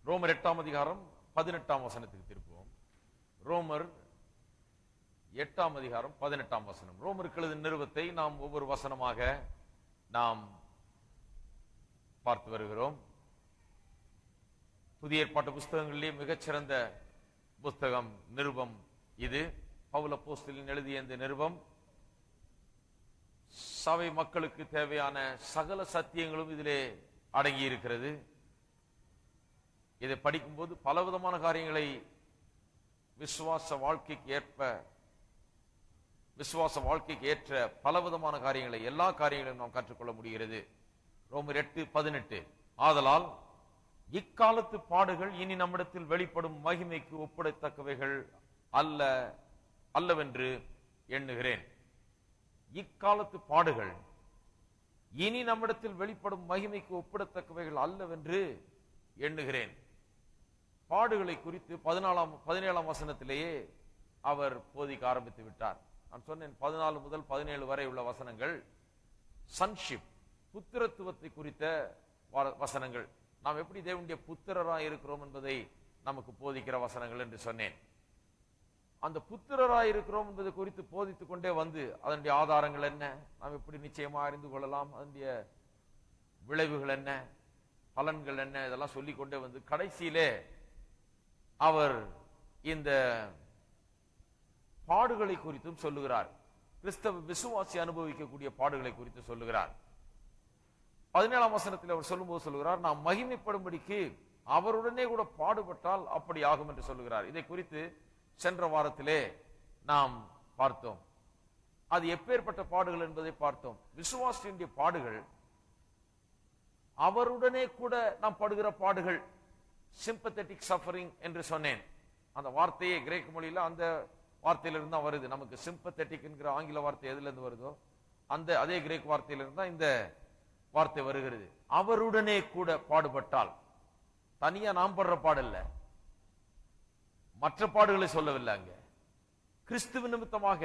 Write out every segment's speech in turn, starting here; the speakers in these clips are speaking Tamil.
ரோமர் 8ஆம் அதிகாரம் 18ஆம் வசனத்துக்கு திருப்புவோம். ரோமர் 8ஆம் அதிகாரம் 18ஆம் வசனம். ரோமருக்கு எழுதின நிருபத்தை நாம் ஒவ்வொரு வசனமாக நாம் பார்த்து வருகிறோம். புதிய ஏற்பாட்டு புஸ்தகங்களிலே மிகச்சிறந்த புஸ்தகம் நிருபம் இது. பவுல் அப்போஸ்தலன் எழுதிய இந்த நிருபம் சபை மக்களுக்கு தேவையான சகல சத்தியங்களும் இதிலே அடங்கி இருக்கிறது. இதை படிக்கும்போது பலவிதமான காரியங்களை விசுவாச வாழ்க்கைக்கு ஏற்ற பலவிதமான காரியங்களை, எல்லா காரியங்களையும் நாம் கற்றுக்கொள்ள முடிகிறது. ரோமர் 8:18 ஆதலால் இக்காலத்து பாடுகள் இனி நம்மிடத்தில் வெளிப்படும் மகிமைக்கு ஒப்பிடத்தக்கவைகள் அல்லவென்று எண்ணுகிறேன். இக்காலத்து பாடுகள் இனி நம்மிடத்தில் வெளிப்படும் மகிமைக்கு ஒப்பிடத்தக்கவைகள் அல்லவென்று எண்ணுகிறேன். பாடுகளை குறித்து 17ஆம் வசனத்திலேயே அவர் போதிக்க ஆரம்பித்து விட்டார். நான் சொன்னேன் 14 முதல் 17 வரை உள்ள வசனங்கள் சன்ஷிப், புத்திரத்துவத்தை குறித்த வசனங்கள். நாம் எப்படி தேவனுடைய புத்திரராய் இருக்கிறோம் என்பதை நமக்கு போதிக்கிற வசனங்கள் என்று சொன்னேன். அந்த புத்திரராய் இருக்கிறோம் என்பதை குறித்து போதித்துக் கொண்டே வந்து அதனுடைய ஆதாரங்கள் என்ன, நாம் எப்படி நிச்சயமா அறிந்து கொள்ளலாம், அதனுடைய விளைவுகள் என்ன, பலன்கள் என்ன, இதெல்லாம் சொல்லிக் கொண்டே வந்து கடைசியிலே அவர் இந்த பாடுகளை குறித்தும் சொல்லுகிறார். கிறிஸ்தவ விசுவாசி அனுபவிக்கக்கூடிய பாடுகளை குறித்து சொல்லுகிறார். 17ஆம் வசனத்தில் அவர் சொல்லும்போது சொல்லுகிறார், நாம் மகிமைப்படும்படிக்கு அவருடனே கூட பாடுபட்டால் அப்படி ஆகும் என்று சொல்லுகிறார். இதை குறித்து சென்ற வாரத்திலே நாம் பார்த்தோம். அது எப்பேற்பட்ட பாடுகள் என்பதை பார்த்தோம். விசுவாசியுடைய பாடுகள் அவருடனே கூட நாம் படுகிற பாடுகள், சிம்பத்தட்டிக் சஃபரிங் என்று சொன்னேன். அந்த வார்த்தையே கிரேக்க மொழியில அந்த வார்த்தையிலிருந்து தான் வருது. நமக்கு சிம்பத்தட்டிக் என்கிற ஆங்கில வார்த்தை எதுல இருந்து வருதோ அதே கிரேக் வார்த்தையிலிருந்து தான் இந்த வார்த்தை வருகிறது. அவருடனே கூட பாடுபட்டால், தனியா நாம் படுற பாடல்ல, மற்ற பாடுகளை சொல்லவில்லை. அங்க கிறிஸ்துவ நிமித்தமாக,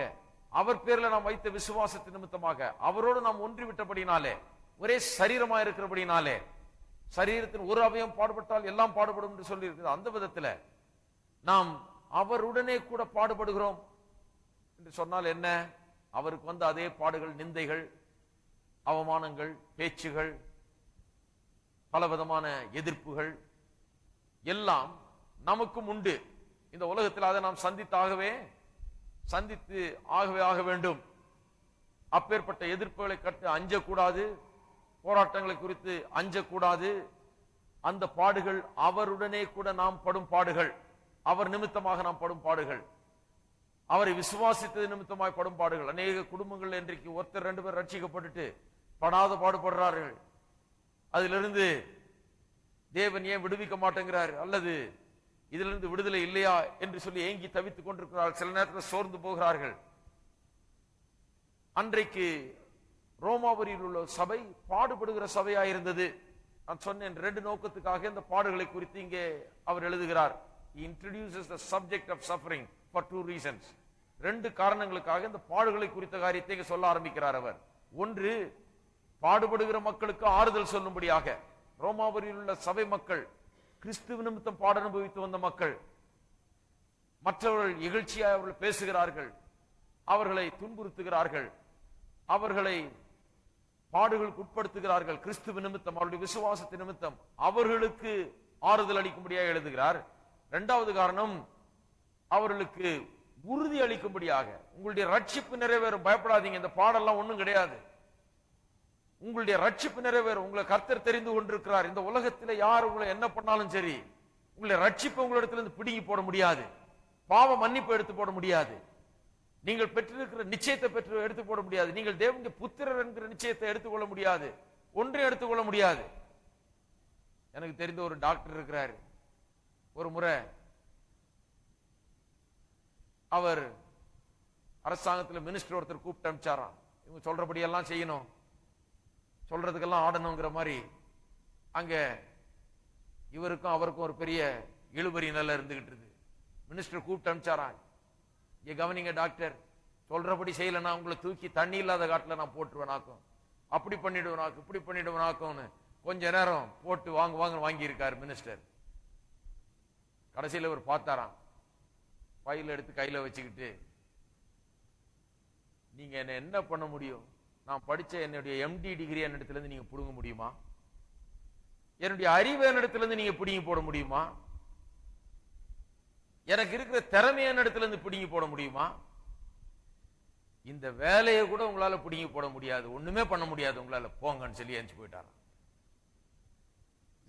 அவர் பேர்ல நாம் வைத்த விசுவாசத்தின் நிமித்தமாக, அவரோடு நாம் ஒன்றிவிட்டபடினாலே, ஒரே சரீரமா இருக்கிறபடினாலே, சரீரத்தின் ஒரு அவயம் பாடுபட்டால் எல்லாம் பாடுபடும் என்று சொல்லி இருக்குது. அந்த விதத்துல நாம் அவருடனே கூட பாடுபடுகிறோம் என்று சொன்னால் என்ன? அவருக்கு வந்து அதே பாடுகள், நிந்தைகள், அவமானங்கள், பேச்சுகள், பலவிதமான எதிர்ப்புகள் எல்லாம் நமக்கும் உண்டு. இந்த உலகத்தில் அதை நாம் சந்தித்து ஆக வேண்டும். அப்பேற்பட்ட எதிர்ப்புகளை கட்டு அஞ்சக்கூடாது, போராட்டங்களை குறித்து அஞ்சக்கூடாது. அந்த பாடுகள் அவருடனே கூட நாம் படும் பாடுகள், அவர் நிமித்தமாக நாம் படும் பாடுகள், அவரை விசுவாசித்தது நிமித்தமாக படும் பாடுகள். அநேக குடும்பங்கள் இன்றைக்கு ஒருத்தர் 2 பேர் ரட்சிக்கப்பட்டுட்டு படாத பாடுபடுறார்கள். அதிலிருந்து தேவன் ஏன் விடுவிக்க மாட்டேங்கிறார், அல்லது இதிலிருந்து விடுதலை இல்லையா என்று சொல்லி ஏங்கி தவித்துக் கொண்டிருக்கிறார்கள். சில நேரத்தில் சோர்ந்து போகிறார்கள். அன்றைக்கு ரோமாபுரியில் உள்ள சபை பாடுபடுகிற சபையாயிருந்தது. நான் சொன்னேன் 2 நோக்கத்துக்காக இந்த பாடுகளை குறித்து இங்கே அவர் எழுதுகிறார். He introduces the subject of suffering for 2 reasons. 2 காரணங்களுக்காக இந்த பாடுகளை குறித்த காரியத்தை இங்கே சொல்ல ஆரம்பிக்கிறார் அவர். ஒன்று, பாடுபடுகிற மக்களுக்கு ஆறுதல் சொல்லும்படியாக. ரோமாபுரியில் உள்ள சபை மக்கள் கிறிஸ்துவ நிமித்தம் பாட அனுபவித்து வந்த மக்கள். மற்றவர்கள் இகழ்ச்சியாக அவர்கள் பேசுகிறார்கள், அவர்களை துன்புறுத்துகிறார்கள், அவர்களை பாடுகளுக்கு உட்படுத்துகிறார்கள். கிறிஸ்துவ நிமித்தம், அவருடைய விசுவாசத்தின் நிமித்தம் அவர்களுக்கு ஆறுதல் அளிக்கும்படியாக எழுதுகிறார். 2வது காரணம், அவர்களுக்கு உறுதி அளிக்கும்படியாக. உங்களுடைய ரட்சிப்பு நிறைவேறும், பயப்படாதீங்க, இந்த பாடெல்லாம் ஒண்ணும் கிடையாது, உங்களுடைய ரட்சிப்பு நிறைவேறும், உங்களை கர்த்தர் தெரிந்து கொண்டிருக்கிறார். இந்த உலகத்தில் யார் உங்களை என்ன பண்ணாலும் சரி, உங்களுடைய ரட்சிப்பு உங்களிடத்திலிருந்து பிடுங்கி போட முடியாது, பாவ மன்னிப்பு எடுத்து போட முடியாது, நீங்கள் பெற்றிருக்கிற நிச்சயத்தை பெற்று எடுத்து போட முடியாது, நீங்கள் தேவனுடைய புத்திரர் என்கிற நிச்சயத்தை எடுத்துக்கொள்ள முடியாது, ஒன்றை எடுத்துக்கொள்ள முடியாது. எனக்கு தெரிந்த ஒரு டாக்டர் இருக்கிறார். ஒரு முறை அவர் அரசாங்கத்தில் மினிஸ்டர் ஒருத்தர் கூப்பிட்டு அனுப்பிச்சாராம். இவங்க சொல்றபடி எல்லாம் செய்யணும், சொல்றதுக்கெல்லாம் ஆடணுங்கிற மாதிரி. அங்க இவருக்கும் அவருக்கும் ஒரு பெரிய இழுபறி நிலை இருந்துகிட்டு இருக்கு. மினிஸ்டர் கூப்பிட்டு அனுப்பிச்சாராம், இங்க கவனிங்க டாக்டர், சொல்றபடி செய்யலன்னா உங்களை தூக்கி தண்ணி இல்லாத காட்டுல நான் போட்டுருவேனாக்கும், அப்படி பண்ணிடுவேனாக்கும், இப்படி பண்ணிடுவேனாக்கும்னு கொஞ்ச நேரம் போட்டு வாங்க வாங்கி இருக்காரு மினிஸ்டர். கடைசியில் அவர் பார்த்தாராம், ஃபைல் எடுத்து கையில வச்சுக்கிட்டு, நீங்க என்ன பண்ண முடியும்? நான் படிச்ச என்னுடைய எம்டி டிகிரி என்னிடத்துல இருந்து நீங்க புடுங்க முடியுமா? என்னுடைய அறிவு என்னிடத்துல இருந்து நீங்க பிடிங்கி போட முடியுமா? எனக்கு இருக்கிற திறமை என்னிடத்துல இருந்து பிடிங்கி போட முடியுமா? இந்த வேலையை கூட உங்களால பிடிங்கி போட முடியாது, ஒண்ணுமே பண்ண முடியாது உங்களால, போங்கன்னு சொல்லி எந்திச்சு போயிட்டாராம்.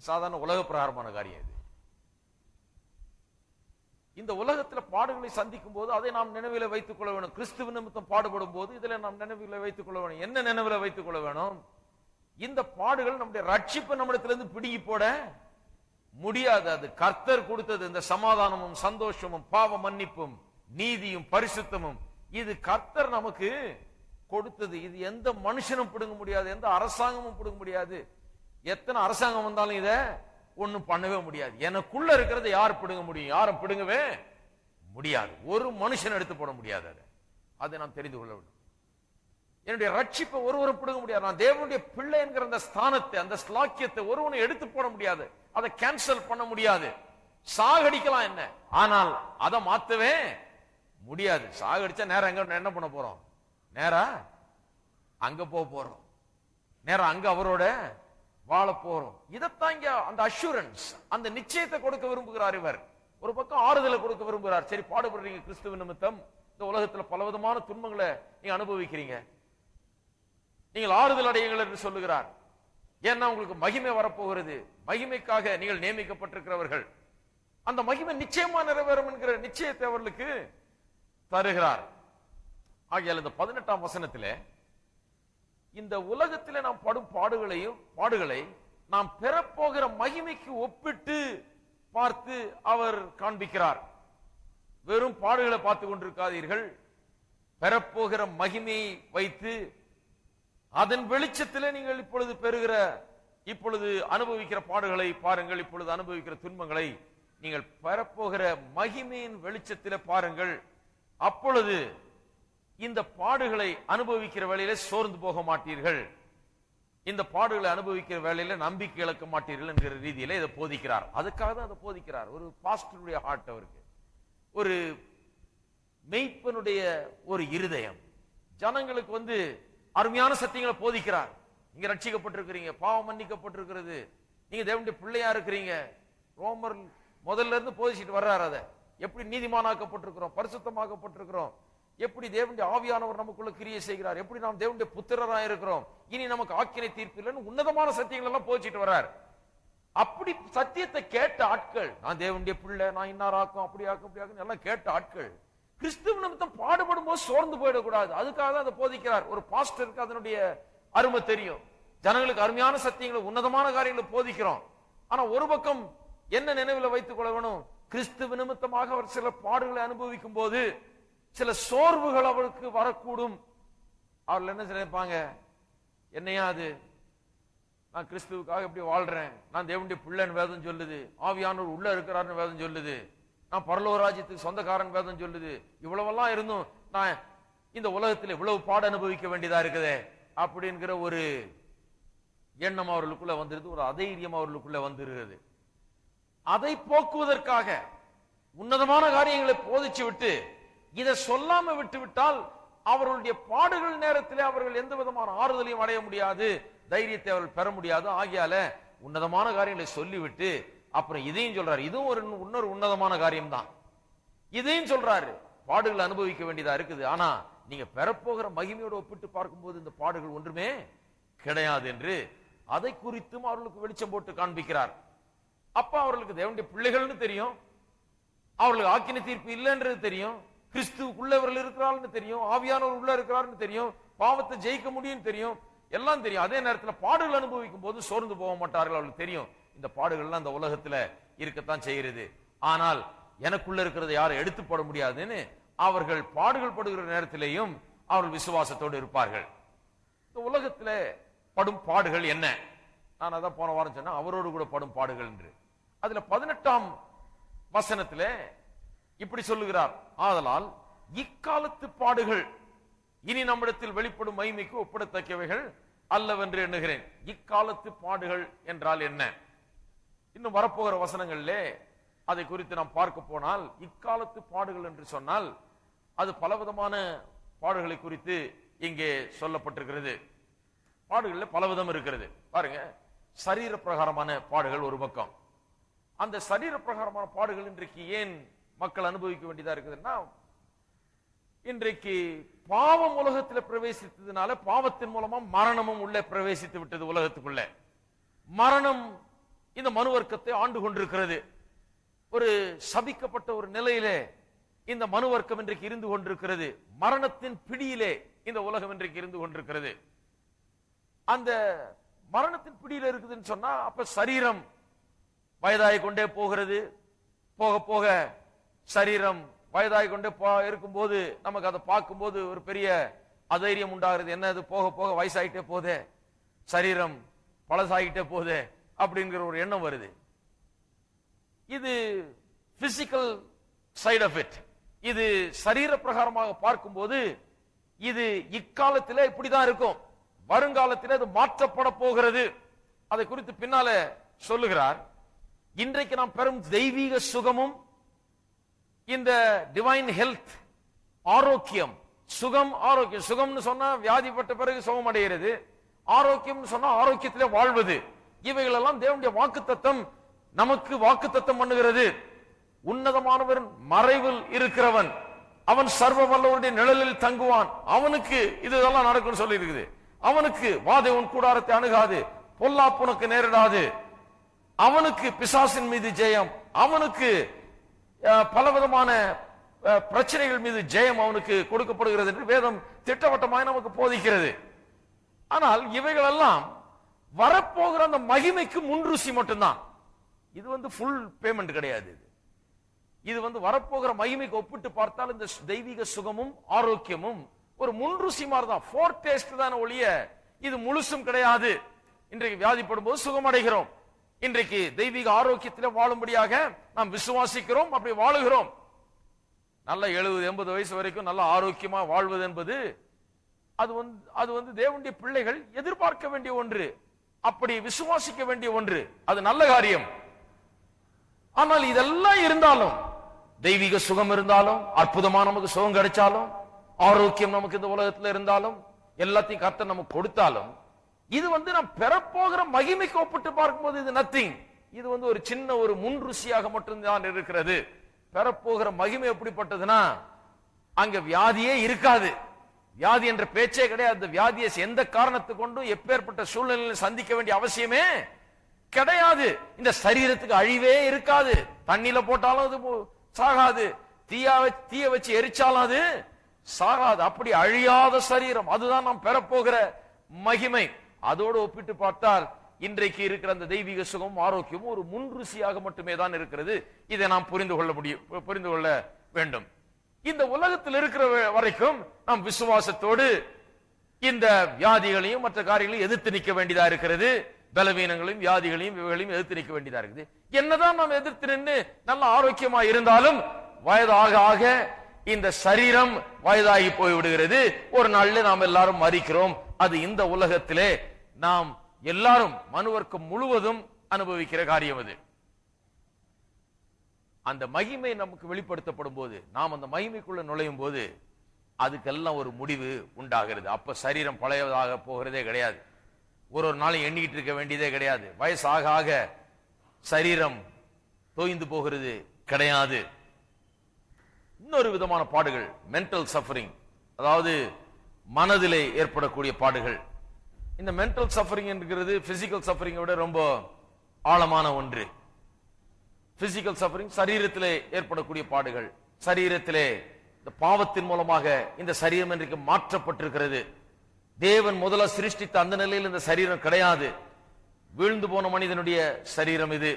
சாதாரண உலக பிரகாரமான காரியம் இது. இந்த உலகத்தில் பாடுகளை சந்திக்கும் போது அதை நாம் நினைவில வைத்துக் கொள்ள வேணும். கிறிஸ்துவ நிமித்தம் பாடுபடும் போது இதுல நாம் நினைவில வைத்துக் கொள்ள வேணும். என்ன நினைவில வைத்துக் கொள்ள வேணும்? இந்த பாடுகள் நம்முடைய ரட்சிப்பு நம்மிடத்திலிருந்து பிடுங்கி போட முடியாது. அது கர்த்தர் கொடுத்தது. இந்த சமாதானமும் சந்தோஷமும் பாவ மன்னிப்பும் நீதியும் பரிசுத்தமும் இது கர்த்தர் நமக்கு கொடுத்தது. இது எந்த மனுஷனும் பிடுங்க முடியாது, எந்த அரசாங்கமும் பிடுங்க முடியாது. எத்தனை அரசாங்கம் வந்தாலும் இத ஒண்ணும் பண்ணவே முடியாது. எனக்குள்ள இருக்கிறத யார் பிடுங்க முடியும்? யாரும் பிடுங்கவே முடியாது. ஒரு மனுஷன் எடுத்து போட முடியாது. அதை நாம் தெரிந்து கொள்ள வேண்டும். என்னுடைய ரட்சிப்பை ஒருவரும் பிடுங்க முடியாது. நான் தேவனுடைய பிள்ளை என்கிற அந்த ஸ்தானத்தை, அந்த ஸ்லாக்கியத்தை ஒருவனை எடுத்து போட முடியாது. அதை கேன்சல் பண்ண முடியாது. சாகடிக்கலாம் என்ன, ஆனால் அதை மாத்தவே முடியாது. சாகடிச்சா நேரம் எங்க என்ன பண்ண போறோம்? நேரா அங்க போறோம், நேரம் அங்க அவரோட வாழ போறோம். இதைத்தான் இங்க அந்த அஷூரன்ஸ், அந்த நிச்சயத்தை கொடுக்க விரும்புகிறார் இவர். ஒரு பக்கம் ஆறுதலை கொடுக்க விரும்புகிறார். சரி, பாடுபடுறீங்க கிறிஸ்துவ நிமித்தம், இந்த உலகத்துல பலவிதமான துன்பங்களை நீங்க அனுபவிக்கிறீங்க, நீங்கள் ஆறுதல் அடையுங்கள் என்று சொல்லுகிறார். ஏன்னா உங்களுக்கு மகிமை வரப்போகிறது, மகிமைக்காக நீங்கள் நியமிக்கப்பட்டிருக்கிறவர்கள், அந்த மகிமை நிச்சயமா நிறைவேறும் என்கிற நிச்சயத்தை அவர்களுக்கு தருகிறார். ஆகையால் இந்த 18ஆம் வசனத்திலே இந்த உலகத்திலே நாம் படும் பாடுகளை நாம் பெறப்போகிற மகிமைக்கு ஒப்பிட்டு பார்த்து அவர் காண்பிக்கிறார். வெறும் பாடுகளை பார்த்து கொண்டிருக்காதீர்கள், பெறப்போகிற மகிமையை வைத்து அதன் வெளிச்சத்திலே நீங்கள் இப்பொழுது அனுபவிக்கிற பாடுகளை பாருங்கள், இப்பொழுது அனுபவிக்கிற துன்பங்களை நீங்கள் பெறப்போகிற மகிமையின் வெளிச்சத்திலே பாருங்கள். அப்பொழுது இந்த பாடுகளை அனுபவிக்கிற வேளையில சோர்ந்து போக மாட்டீர்கள், இந்த பாடுகளை அனுபவிக்கிற வேளையில நம்பிக்கை இழக்க மாட்டீர்கள் என்கிற ரீதியில இதை போதிக்கிறார். அதுக்காக தான் அதை போதிக்கிறார். ஒரு பாஸ்டருடைய ஹார்ட் அவருக்கு, ஒரு மெய்ப்பனுடைய ஒரு இருதயம், ஜனங்களுக்கு அருமையான சத்தியங்களை போதிக்கிறார். நீங்க ரட்சிக்கப்பட்டிருக்கிறீங்க, பாவம் மன்னிக்கப்பட்டிருக்கிறது, நீங்க தேவனுடைய பிள்ளையா இருக்கிறீங்க. ரோமர் முதல்ல இருந்து போதிச்சுட்டு வர்றாரு. அதை எப்படி நீதிமானாக்கப்பட்டிருக்கிறோம், பரிசுத்தமாக்கப்பட்டிருக்கிறோம், எப்படி தேவனுடைய ஆவியானவர் நமக்குள்ள கிரியை செய்கிறார், எப்படி நாம் தேவனுடைய புத்திரராக இருக்கிறோம், இனி நமக்கு ஆக்கினை தீர்ப்பு இல்லைன்னு உன்னதமான சத்தியங்கள் எல்லாம் போதிச்சுட்டு வர்றார். அப்படி சத்தியத்தை கேட்ட ஆட்கள், நான் தேவனுடைய பிள்ளை, நான் இன்னாராக்கும் அப்படி ஆக்கும் எல்லாம் கேட்ட ஆட்கள் கிறிஸ்துவ நிமித்தம் பாடுபடும் போது சோர்ந்து போயிடக்கூடாது. அதுக்காக தான் அதை போதிக்கிறார். ஒரு பாஸ்டருக்கு அதனுடைய அருமை தெரியும். ஜனங்களுக்கு அருமையான சத்தியங்களை, உன்னதமான காரியங்களை போதிக்கிறோம். ஆனா ஒரு பக்கம் என்ன நினைவில் வைத்துக் கொள்ள வேணும்? கிறிஸ்துவ நிமித்தமாக அவர் சில பாடுகளை அனுபவிக்கும் போது சில சோர்வுகள் அவருக்கு வரக்கூடும். அவர்கள் என்ன நினைப்பாங்க? என்னையா அது, நான் கிறிஸ்துவுக்காக எப்படி வாழ்றேன், நான் தேவனுடைய பிள்ளைன்னு வேதம் சொல்லுது, ஆவியானவர் உள்ள இருக்கிறார்னு வேதம் சொல்லுது, நான் பரலோக ராஜ்யத்துக்கு சொந்தக்காரன் வேதம் சொல்லுது, இவ்வளவெல்லாம் இருந்தும் நான் இந்த உலகத்தில் இவ்வளவு பாடு அனுபவிக்க வேண்டியதா இருக்குதே அப்படிங்கிற ஒரு எண்ணம் அவர்களுக்குள்ள வந்துருது, ஒரு அதைரியம் அவர்களுக்குள்ள வந்துருகிறது. அதை போக்குவதற்காக உன்னதமான காரியங்களை போதிச்சு விட்டு இதை சொல்லாம விட்டு விட்டால் அவர்களுடைய பாடுகள் நேரத்திலே அவர்கள் எந்த விதமான ஆறுதலையும் அடைய முடியாது, தைரியத்தை அவர்கள் பெற முடியாது. ஆகியால உன்னதமான காரியங்களை சொல்லிவிட்டு அப்புறம் இதையும் சொல்றாரு. இதுவும் இன்னொரு உன்னதமான காரியம் தான். இதையும் சொல்றாரு, பாடுகள் அனுபவிக்க வேண்டியதா இருக்குது, ஆனா நீங்க பெறப்போகிற மகிமையோடு ஒப்பிட்டு பார்க்கும்போது இந்த பாடுகள் ஒன்றுமே கிடையாது என்று அதை குறித்தும் அவர்களுக்கு வெளிச்சம் போட்டு காண்பிக்கிறார். அப்ப அவர்களுக்கு தேவனுடைய பிள்ளைகள்னு தெரியும், அவர்களுக்கு ஆக்கினை தீர்ப்பு இல்லைன்றது தெரியும், கிறிஸ்துவுக்குள்ளவர்கள் இருக்கிறார்கள் தெரியும், ஆவியானவர் உள்ள இருக்கிறார்னு தெரியும், பாவத்தை ஜெயிக்க முடியும் தெரியும், எல்லாம் தெரியும். அதே நேரத்தில் பாடுகள் அனுபவிக்கும் போது சோர்ந்து போக மாட்டார்கள். அவர்களுக்கு தெரியும் இந்த பாடுகள்லாம் இந்த உலகத்துல இருக்கத்தான் செய்கிறது, ஆனால் எனக்குள்ள இருக்கிறத யாரும் எடுத்து போட முடியாதுன்னு அவர்கள் பாடுகள் படுகிற நேரத்திலேயும் அவர்கள் விசுவாசத்தோடு இருப்பார்கள். இந்த உலகத்துல படும் பாடுகள் என்ன? நான் அதான் போன வாரம் சொன்னேன், அவரோடு கூட படும் பாடுகள் என்று. அதுல 18ஆம் வசனத்துல இப்படி சொல்லுகிறார், ஆதலால் இக்காலத்து பாடுகள் இனி நம்மிடத்தில் வெளிப்படும் மகிமைக்கு ஒப்பிடத்தக்கவைகள் அல்லவென்று எண்ணுகிறேன். இக்காலத்து பாடுகள் என்றால் என்ன? இன்னும் வரப்போகிற வசனங்களிலே அதை குறித்து நாம் பார்க்க போனால், இக்காலத்து பாடுகள் என்று சொன்னால் அது பலவிதமான பாடுகளை குறித்து இங்கே சொல்லப்பட்டிருக்கிறது. பாடுகளில் பலவிதம் இருக்கிறது. பாருங்க, சரீர பிரகாரமான பாடுகள் ஒரு பக்கம். அந்த சரீர பிரகாரமான பாடுகள் இன்றைக்கு ஏன் மக்கள் அனுபவிக்க வேண்டியதா இருக்குதுன்னா, இன்றைக்கு பாவம் உலகத்தில் பிரவேசித்ததுனால பாவத்தின் மூலமா மரணமும் உள்ளே பிரவேசித்து விட்டது. உலகத்துக்குள்ள மரணம் இந்த மனு வர்க்கத்தை ஆண்டு கொண்டிருக்கிறது. ஒரு சபிக்கப்பட்ட ஒரு நிலையிலே இந்த மனு வர்க்கம் இன்றைக்கு இருந்து கொண்டிருக்கிறது. மரணத்தின் பிடியிலே இந்த உலகம் இன்றைக்கு இருந்து கொண்டிருக்கிறது. அந்த மரணத்தின் பிடியில இருக்குதுன்னு சொன்னா, அப்ப சரீரம் வயதாகிக் கொண்டே போகிறது. போக போக சரீரம் வயதாகிக் கொண்டே இருக்கும்போது நமக்கு அதை பார்க்கும்போது ஒரு பெரிய அதைரியம் உண்டாகிறது. என்னது, போக போக வயசாகிட்டே போதே, சரீரம் பழசாகிட்டே போதே அப்படிங்கிற ஒரு எண்ணம் வருது. இது பிசிக்கல் சைடு ஆஃப் இட். இது சரீர பிரகாரமாக பார்க்கும்போது இது இக்காலத்திலே இப்படிதான் இருக்கும். வருங்காலத்தில் அது மாற்றப்பட போகிறது. அதை குறித்து பின்னால சொல்லுகிறார். இன்றைக்கு நாம் பெறும் தெய்வீக சுகமும் இந்த டிவைன் ஹெல்த், ஆரோக்கியம், சுகம், ஆரோக்கியம். சுகம்னு சொன்னா வியாதிப்பட்ட பிறகு சுகம் அடைகிறது. ஆரோக்கியம் சொன்னா ஆரோக்கியத்திலே வாழ்வது. இவைகள் எல்லாம் தேவனுடைய வாக்குத்தத்தம் நமக்கு வாக்குத்தத்தம் பண்ணுகிறது. உன்னதமானவர் மறைவில் இருக்கிறவன், அவன் சர்வ வல்லவருடைய நிழலில் தங்குவான். அவனுக்கு இதெல்லாம் நடக்கும் சொல்லி இருக்குது. அவனுக்கு வாதை உன் கூடாரத்தை அணுகாது, பொல்லாப்பு உனக்கு நேரிடாது. அவனுக்கு பிசாசின் மீது ஜெயம், அவனுக்கு பலவிதமான பிரச்சனைகள் மீது ஜெயம் அவனுக்கு கொடுக்கப்படுகிறது என்று வேதம் திட்டவட்டமாய் நமக்கு போதிக்கிறது. ஆனால் இவைகள் எல்லாம் வரப்போகிற அந்த மகிமைக்கு முன்ருசி மட்டும்தான். இது ஃபுல் பேமெண்ட் கிடையாது. இது வரப்போகிற மகிமைக்கு ஒப்பிட்டு பார்த்தால் இந்த தெய்வீக சுகமும் ஆரோக்கியமும் ஒரு முன்ருசி மாதிரி தான், ஃபோர் டேஸ்ட் தான் ஒழிய இது முழுசும் கிடையாது. இன்றைக்கு வியாதிப்படும் போது சுகம் அடைகிறோம். இன்றைக்கு தெய்வீக ஆரோக்கியத்தில் வாழும்படியாக நாம் விசுவாசிக்கிறோம், அப்படி வாழுகிறோம். நல்ல 70-80 வயசு வரைக்கும் நல்ல ஆரோக்கியமா வாழ்வது என்பது அது தேவனுடைய பிள்ளைகள் எதிர்பார்க்க வேண்டிய ஒன்று, அப்படி விசுவாசிக்க வேண்டிய ஒன்று. அது நல்ல காரியம். ஆனால் இதெல்லாம் இருந்தாலும், தெய்வீக சுகம் இருந்தாலும், அற்புதமா நமக்கு சுகம் கிடைச்சாலும், ஆரோக்கியம் நமக்கு இந்த உலகத்தில் இருந்தாலும், எல்லாத்தையும் கர்த்தர் நமக்கு கொடுத்தாலும், இது நாம் பெறப்போகிற மகிமைக்கு ஒப்பிட்டு பார்க்கும்போது இது நத்திங். இது ஒரு சின்ன ஒரு முன் ருசியாக மட்டும்தான் இருக்கிறது. பெறப்போகிற மகிமை எப்படிப்பட்டதுன்னா, அங்க வியாதியே இருக்காது. வியாதி என்ற பேச்சே கிடையாது. அந்த வியாதியை எந்த காரணத்தை கொண்டும் எப்பேற்பட்ட சூழ்நிலையில் சந்திக்க வேண்டிய அவசியமே கிடையாது. இந்த சரீரத்துக்கு அழிவே இருக்காது. தண்ணியில போட்டாலும் அது சாகாது, தீய வச்சு எரிச்சாலும் அது சாகாது. அப்படி அழியாத சரீரம், அதுதான் நாம் பெறப்போகிற மகிமை. அதோடு ஒப்பிட்டு பார்த்தால் இன்றைக்கு இருக்கிற அந்த தெய்வீக சுகம் ஆரோக்கியமும் ஒரு முன் ருசியாக மட்டுமே தான் இருக்கிறது. இதை நாம் புரிந்து கொள்ள வேண்டும். இந்த உலகத்தில் இருக்கிற வரைக்கும் நாம் விசுவாசத்தோடு இந்த வியாதிகளையும் மற்ற காரியங்களையும் எதிர்த்து நிற்க வேண்டியதா இருக்கிறது. பலவீனங்களையும் வியாதிகளையும் இவைகளையும் எதிர்த்து நிற்க வேண்டியதா இருக்குது. என்னதான் நாம் எதிர்த்து நின்று நல்ல ஆரோக்கியமா இருந்தாலும் வயதாக ஆக இந்த சரீரம் வயதாகி போய்விடுகிறது. ஒரு நாள்ல நாம் எல்லாரும் மரிக்கிறோம். அது இந்த உலகத்திலே நாம் எல்லாரும் மனுவர்க்கம் முழுவதும் அனுபவிக்கிற காரியம். அது அந்த மகிமை நமக்கு வெளிப்படுத்தப்படும் போது, நாம் அந்த மகிமைக்குள்ள நுழையும் போது அதுக்கெல்லாம் ஒரு முடிவு உண்டாகிறது. அப்ப சரீரம் பழையதாக போகிறதே கிடையாது. ஒரு நாளும் எண்ணிக்கிட்டு இருக்க வேண்டியதே கிடையாது. வயசாக ஆக சரீரம் தோய்ந்து போகிறது கிடையாது. இன்னொரு விதமான பாடுகள், மென்டல் சஃபரிங், அதாவது மனதிலே ஏற்படக்கூடிய பாடுகள். இந்த மென்டல் சஃபரிங் என்கிறது பிசிக்கல் சஃபரிங்கை விட ரொம்ப ஆழமான ஒன்று. பிசிக்கல் சஃபரிங் சரீரத்திலே ஏற்படக்கூடிய பாடுகள். சரீரத்திலே இந்த பாவத்தின் மூலமாக இந்த சரீரம் இன்றைக்கு மாற்றப்பட்டிருக்கிறது. தேவன் முதல்ல சிருஷ்டித்த அந்த நிலையில் இந்த சரீரம் கிடையாது. வீழ்ந்து போன மனிதனுடைய சரீரம் இது.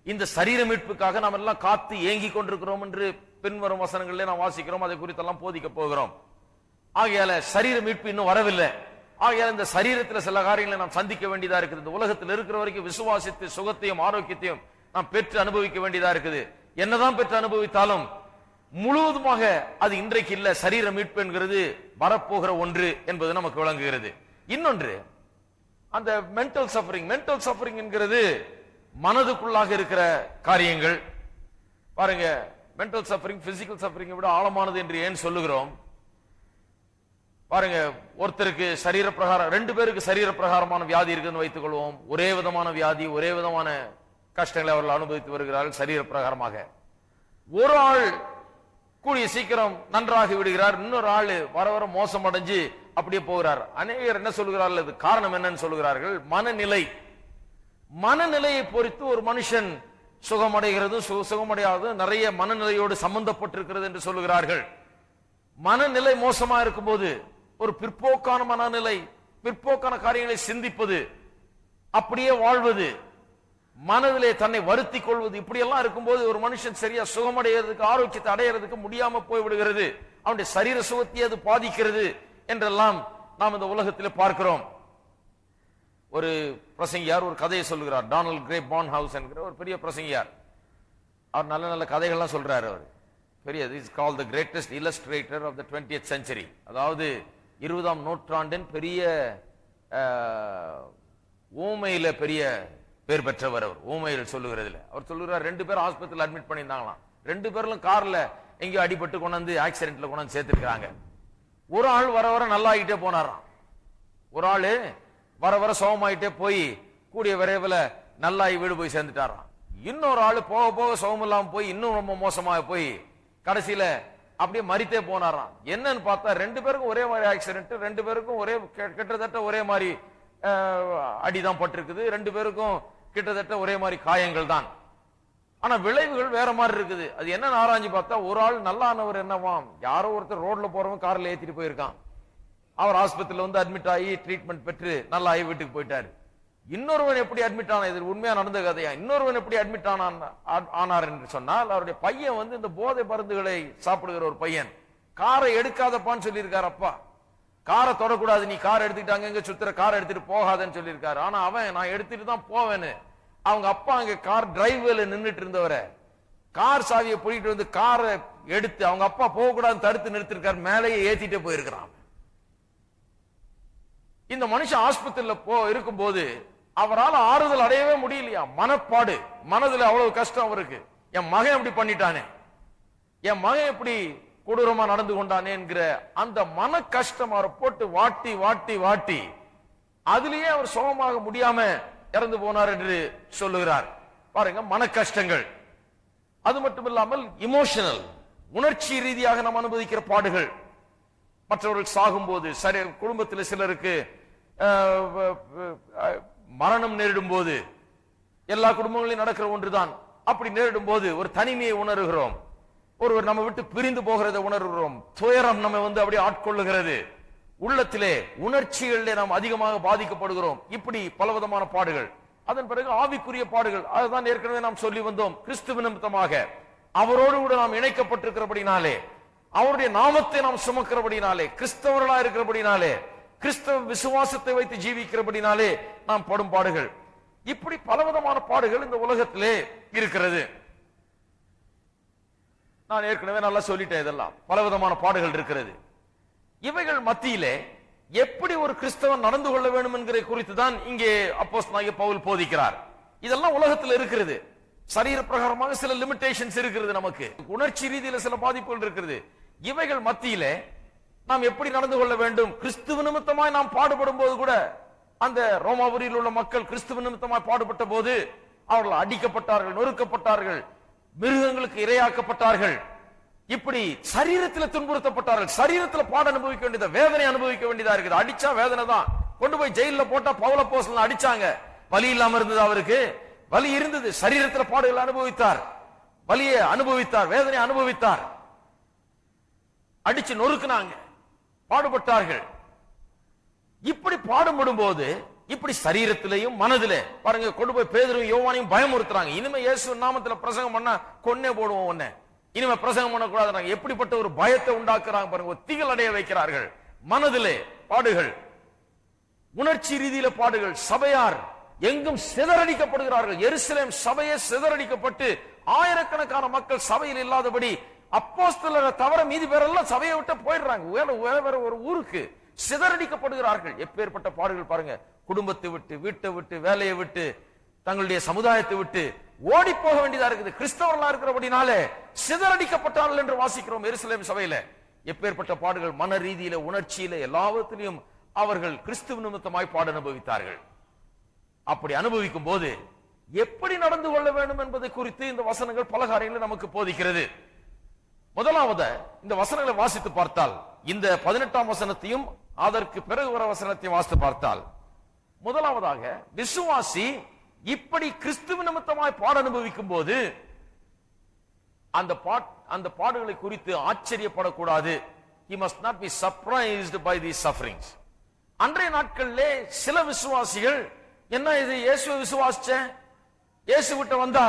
இந்த சரீர மீட்புக்காக நாம் எல்லாம் காத்து ஏங்கி கொண்டிருக்கிறோம் என்று பின்வரும் வசனங்களிலே நாம் வாசிக்கிறோம். அதை குறித்தெல்லாம் போதிக்க போகிறோம். ஆகையால சரீர மீட்பு இன்னும் வரவில்லை. ஆகையால இந்த சரீரத்தில் சில காரியங்களை நாம் சந்திக்க வேண்டியதா இருக்குது. இந்த உலகத்தில் இருக்கிற வரைக்கும் விசுவாசித்து சுகத்தையும் ஆரோக்கியத்தையும் நாம் பெற்று அனுபவிக்க வேண்டியதா இருக்குது. என்னதான் பெற்று அனுபவித்தாலும் முழுவதுமாக அது இன்றைக்கு இல்ல. சரீர மீட்பு என்கிறது வரப்போகிற ஒன்று என்பது நமக்கு விளங்குகிறது. இன்னொன்று அந்த மென்டல் சஃபரிங் என்கிறது மனதுக்குள்ளாக இருக்கிற காரியங்கள். பாருங்க, மென்டல் சஃபரிங் பிசிக்கல் சஃபரிங்கை விட ஆழமானது என்று ஏன் சொல்லுகிறோம்? பாருங்க, ஒருத்தருக்கு சரீர பிரகாரம், 2 பேருக்கு சரீர பிரகாரமான வியாதி இருக்குன்னு வைத்துக் கொள்வோம். ஒரே விதமான வியாதி, ஒரே விதமான கஷ்டங்களை அவர்கள் அனுபவித்து வருகிறார்கள் சரீர பிரகாரமாக. ஒரு ஆள் கூடிய சீக்கிரம் நன்றாகி விடுகிறார், இன்னொரு ஆள் வர வர மோசம் அடைஞ்சு அப்படியே போகிறார். அநேகர் என்ன சொல்கிறார்கள்? இது காரணம் என்னன்னு சொல்கிறார்கள்? மனநிலை. மனநிலையை பொறுத்து ஒரு மனுஷன் சுகமடைகிறது சுகமடையாது நிறைய மனநிலையோடு சம்பந்தப்பட்டிருக்கிறது என்று சொல்லுகிறார்கள். மனநிலை மோசமா இருக்கும்போது, ஒரு பிற்போக்கான மனநிலை, பிற்போக்கான காரியங்களை சிந்திப்பது, அப்படியே வாழ்வது, மனதிலே தன்னை வருத்திக் கொள்வது, இப்படி எல்லாம் இருக்கும்போது ஒரு மனுஷன் சரியா சுகமடைகிறதுக்கு, ஆரோக்கியத்தை அடையிறதுக்கு முடியாம போய்விடுகிறது. அவனுடைய சரீர சுகத்தை அது பாதிக்கிறது என்றெல்லாம் நாம் இந்த உலகத்தில் பார்க்கிறோம். ஒரு பிரசங்கியார் ஒரு கதையை சொல்லுகிறார். டானல்ட் கிரே பான்ஹவுஸ் என்கிற ஒரு பெரிய பிரசங்கியார். அவர் நல்ல நல்ல கதைகள்லாம் சொல்றாரு. அவர் பெரிய, is called the greatest illustrator of the 20th century. அதாவது 20ஆம் நூற்றாண்டின் பெரிய ஊமையில பெரிய பேர் பெற்றவர். அவர் ஊமையில் சொல்லுகிறதுல அவர் சொல்லுகிறார், 2 பேர் ஆஸ்பத்திரியில் அட்மிட் பண்ணியிருந்தாங்களாம். 2 பேரும் கார்ல எங்கேயோ அடிபட்டு கொண்டாந்து ஆக்சிடென்ட்ல கொண்டாந்து சேர்த்திருக்காங்க. ஒரு ஆள் வர வர நல்லா ஆகிட்டே போனாராம். ஒரு ஆளு வர வர சோகமாயிட்டே போய் கூடிய விரைவில் நல்லாகி வீடு போய் சேர்ந்துட்டாராம். இன்னொரு ஆளு போக போக சோகம் இல்லாம போய் இன்னும் ரொம்ப மோசமாக போய் கடைசியில அப்படியே மரித்தே போனாராம். என்னன்னு பார்த்தா 2 பேருக்கும் ஒரே மாதிரி ஆக்சிடென்ட், 2 பேருக்கும் ஒரே கிட்டத்தட்ட ஒரே மாதிரி அடிதான் பட்டிருக்குது, 2 பேருக்கும் கிட்டத்தட்ட ஒரே மாதிரி காயங்கள் தான். ஆனா விளைவுகள் வேற மாதிரி இருக்குது. அது என்ன ஆராய்ஞ்சு பார்த்தா, ஒரு ஆள் நல்லானவர் என்னவாம், யாரோ ஒருத்தர் ரோட்ல போறவங்க கார்ல ஏத்திட்டு போயிருக்கான். அவர் ஆஸ்பத்திரியில வந்து அட்மிட் ஆகி ட்ரீட்மெண்ட் பெற்று நல்லா ஆகி வீட்டுக்கு போயிட்டாரு. இன்னொருவன் எப்படி அட்மிட் ஆனா, இது உண்மையா நடந்த கதையா, இன்னொருவன் எப்படி அட்மிட் ஆனார் என்று சொன்னால், அவருடைய பையன் வந்து இந்த போதை மருந்துகளை சாப்பிடுகிற ஒரு பையன். காரை எடுக்காதப்பான்னு சொல்லியிருக்காரு அப்பா. காரை தொடக்கூடாது, நீ கார் எடுத்துக்கிட்டாங்க எங்க சுத்துற, காரை எடுத்துட்டு போகாதன்னு சொல்லியிருக்காரு. ஆனா அவன் நான் எடுத்துட்டு தான் போவேன்னு அவங்க அப்பா அங்க கார் டிரைவ்ல நின்றுட்டு இருந்தவரை கார் சாவியை போயிட்டு வந்து காரை எடுத்து அவங்க அப்பா போகக்கூடாதுன்னு தடுத்து நிறுத்திருக்காரு, மேலேயே ஏத்திட்டே போயிருக்கிறான். இந்த மனுஷன் ஆஸ்பத்திரியில இருக்கும்போது அவரால் ஆறுதல் அடையவே முடியலையா. மனப்பாடு, மனதுல அவ்வளவு கஷ்டம் அவருக்கு. என் மகன் எப்படி பண்ணிட்டானே, என் மகன் எப்படி கொடூரமா நடந்து கொண்டானே என்கிற அந்த மன கஷ்டம் அவரை போட்டு வாட்டி வாட்டி வாட்டி அதிலேயே அவர் சுகமாக முடியாம இறந்து போனார் என்று சொல்லுகிறார். பாருங்க, மன கஷ்டங்கள். அது மட்டும் இல்லாமல் இமோஷனல், உணர்ச்சி ரீதியாக நாம் அனுபவிக்கிற பாடுகள். மற்றவர்கள் சாகும் போது, சரி, குடும்பத்தில் சிலருக்கு மரணம் நேரிடும் போது, எல்லா குடும்பங்களிலும் நடக்கிற ஒன்றுதான். அப்படி நேரிடும் போது ஒரு தனிமையை உணர்கிறோம், ஒருவர் நம்ம விட்டு பிரிந்து போகிறதை உணர்கிறோம், துயரம் நம்ம வந்து அப்படியே ஆட்கொள்ளுகிறது, உள்ளத்திலே உணர்ச்சிகளிலே நாம் அதிகமாக பாதிக்கப்படுகிறோம். இப்படி பலவிதமான பாடுகள். அதன் பிறகு ஆவிக்குரிய பாடுகள். அதுதான் ஏற்கனவே நாம் சொல்லி வந்தோம். கிறிஸ்துவ நிமித்தமாக அவரோடு கூட நாம் இணைக்கப்பட்டிருக்கிறபடினாலே, அவருடைய நாமத்தை நாம் சுமக்கிறபடினாலே, கிறிஸ்தவர்களா இருக்கிறபடினாலே, கிறிஸ்தவ விசுவாசத்தை வைத்து ஜீவிக்கிறபடினாலே நாம் படும் பாடுகள். இப்படி பலவிதமான பாடுகள் இந்த உலகத்திலே இருக்கிறது. நான் ஏற்கனவே நல்லா சொல்லிட்டேன், இதெல்லாம் பலவிதமான பாடுகள் இருக்கிறது. இவைகள் மத்தியிலே எப்படி ஒரு கிறிஸ்தவன் நடந்து கொள்ள வேண்டும் என்கிற குறித்து தான் இங்கே அப்போஸ்தலனாகிய பவுல் போதிக்கிறார். இதெல்லாம் உலகத்தில் இருக்கிறது. சரீர பிரகாரமாக சில லிமிடேஷன்ஸ் இருக்கிறது, நமக்கு உணர்ச்சி ரீதியில சில பாதிப்புகள் இருக்கிறது. இவைகள் மத்தியிலே நாம் எப்படி நடந்து கொள்ள வேண்டும்? கிறிஸ்துவ நிமித்தமாய் நாம் பாடுபடும் போது கூட, அந்த ரோமாபுரியில் உள்ள மக்கள் கிறிஸ்துவ நிமித்தமாய் பாடுபட்ட போது அவர்கள் அடிக்கப்பட்டார்கள், நொறுக்கப்பட்டார்கள், மிருகங்களுக்கு இரையாக்கப்பட்டார்கள், இப்படி சரீரத்தில் துன்புறுத்தப்பட்டார்கள். சரீரத்தில் பாட அனுபவிக்க வேண்டியது, வேதனை அனுபவிக்க வேண்டியதா இருக்குது. அடிச்சா வேதனை தான். கொண்டு போய் ஜெயில போட்டா பவுல் அப்போஸ்தலன் அடிச்சாங்க, வலி இல்லாம இருந்தது அவருக்கு. வலி இருந்தது, சரீரத்தில் பாடுகள் அனுபவித்தார், வலியை அனுபவித்தார், வேதனை அனுபவித்தார். அடிச்சு நொறுக்குனாங்க, பாடுபட்டார்கள். இப்படி பாடுபடும் போது இப்படி சரீரத்திலையும் மனதிலே பாருங்க, கொண்டு போய் பேதுருவையும் யோவானையும் பயமுறுத்துறாங்க. இனிமே இயேசு நாமத்துல பிரசங்கம் பண்ணா கொன்னே போடுவோம், ஒண்ணு இனிமே பிரசங்கம் பண்ணக்கூடாது. எப்படிப்பட்ட ஒரு பயத்தை உண்டாக்குறாங்க பாருங்க, ஒரு திகில் அடைய வைக்கிறார்கள். மனதிலே பாடுகள், உணர்ச்சி ரீதியில பாடுகள். சபையார் எங்கும் சிதறடிக்கப்படுகிறார்கள். எருசலேம் சபையே சிதறடிக்கப்பட்டு ஆயிரக்கணக்கான மக்கள் சபையில் இல்லாதபடி, அப்போஸ்தலரை தவிர மீதி பேரெல்லாம் சபையை விட்டு போயிடுறாங்க, வேற ஒரு ஊருக்கு சிதறடிக்கப்படுகிறார்கள். எப்பேற்பட்ட பாடுகள் பாருங்க. குடும்பத்தை விட்டு, வீட்டை விட்டு, வேலையை விட்டு, தங்களுடைய சமுதாயத்தை விட்டு ஓடி போக வேண்டியதா இருக்குது. கிறிஸ்தவர்களா இருக்கிறபடினாலே சிதறடிக்கப்பட்டார்கள் என்று வாசிக்கிறோம் எருசலேம் சபையில. எப்பேற்பட்ட பாடுகள், மன ரீதியில, உணர்ச்சியில, எல்லாவற்றிலும் அவர்கள் கிறிஸ்துவ நிமித்தமாய் பாடு அனுபவித்தார்கள். அப்படி அனுபவிக்கும் போது எப்படி நடந்து கொள்ள வேண்டும் என்பதை குறித்து இந்த வசனங்கள் பல காரியங்களை நமக்கு போதிக்கிறது. முதலாவது இந்த வசனங்களை வாசித்து பார்த்தால், இந்த 18ஆம் வசனத்தையும் அதற்கு பிறகு வர வசனத்தையும் வாசித்து பார்த்தால், முதலாவதாக விசுவாசி இப்படி கிறிஸ்துவ நிமித்தமாய் பாட அனுபவிக்கும் போது அந்த பாடுகளை குறித்து ஆச்சரியப்படக்கூடாது. He must not be surprised by these sufferings. அன்றைய நாட்களிலே சில விசுவாசிகள், என்ன இது இயேசுவை விசுவாசிச்சேன், இயேசு விட்டு வந்தா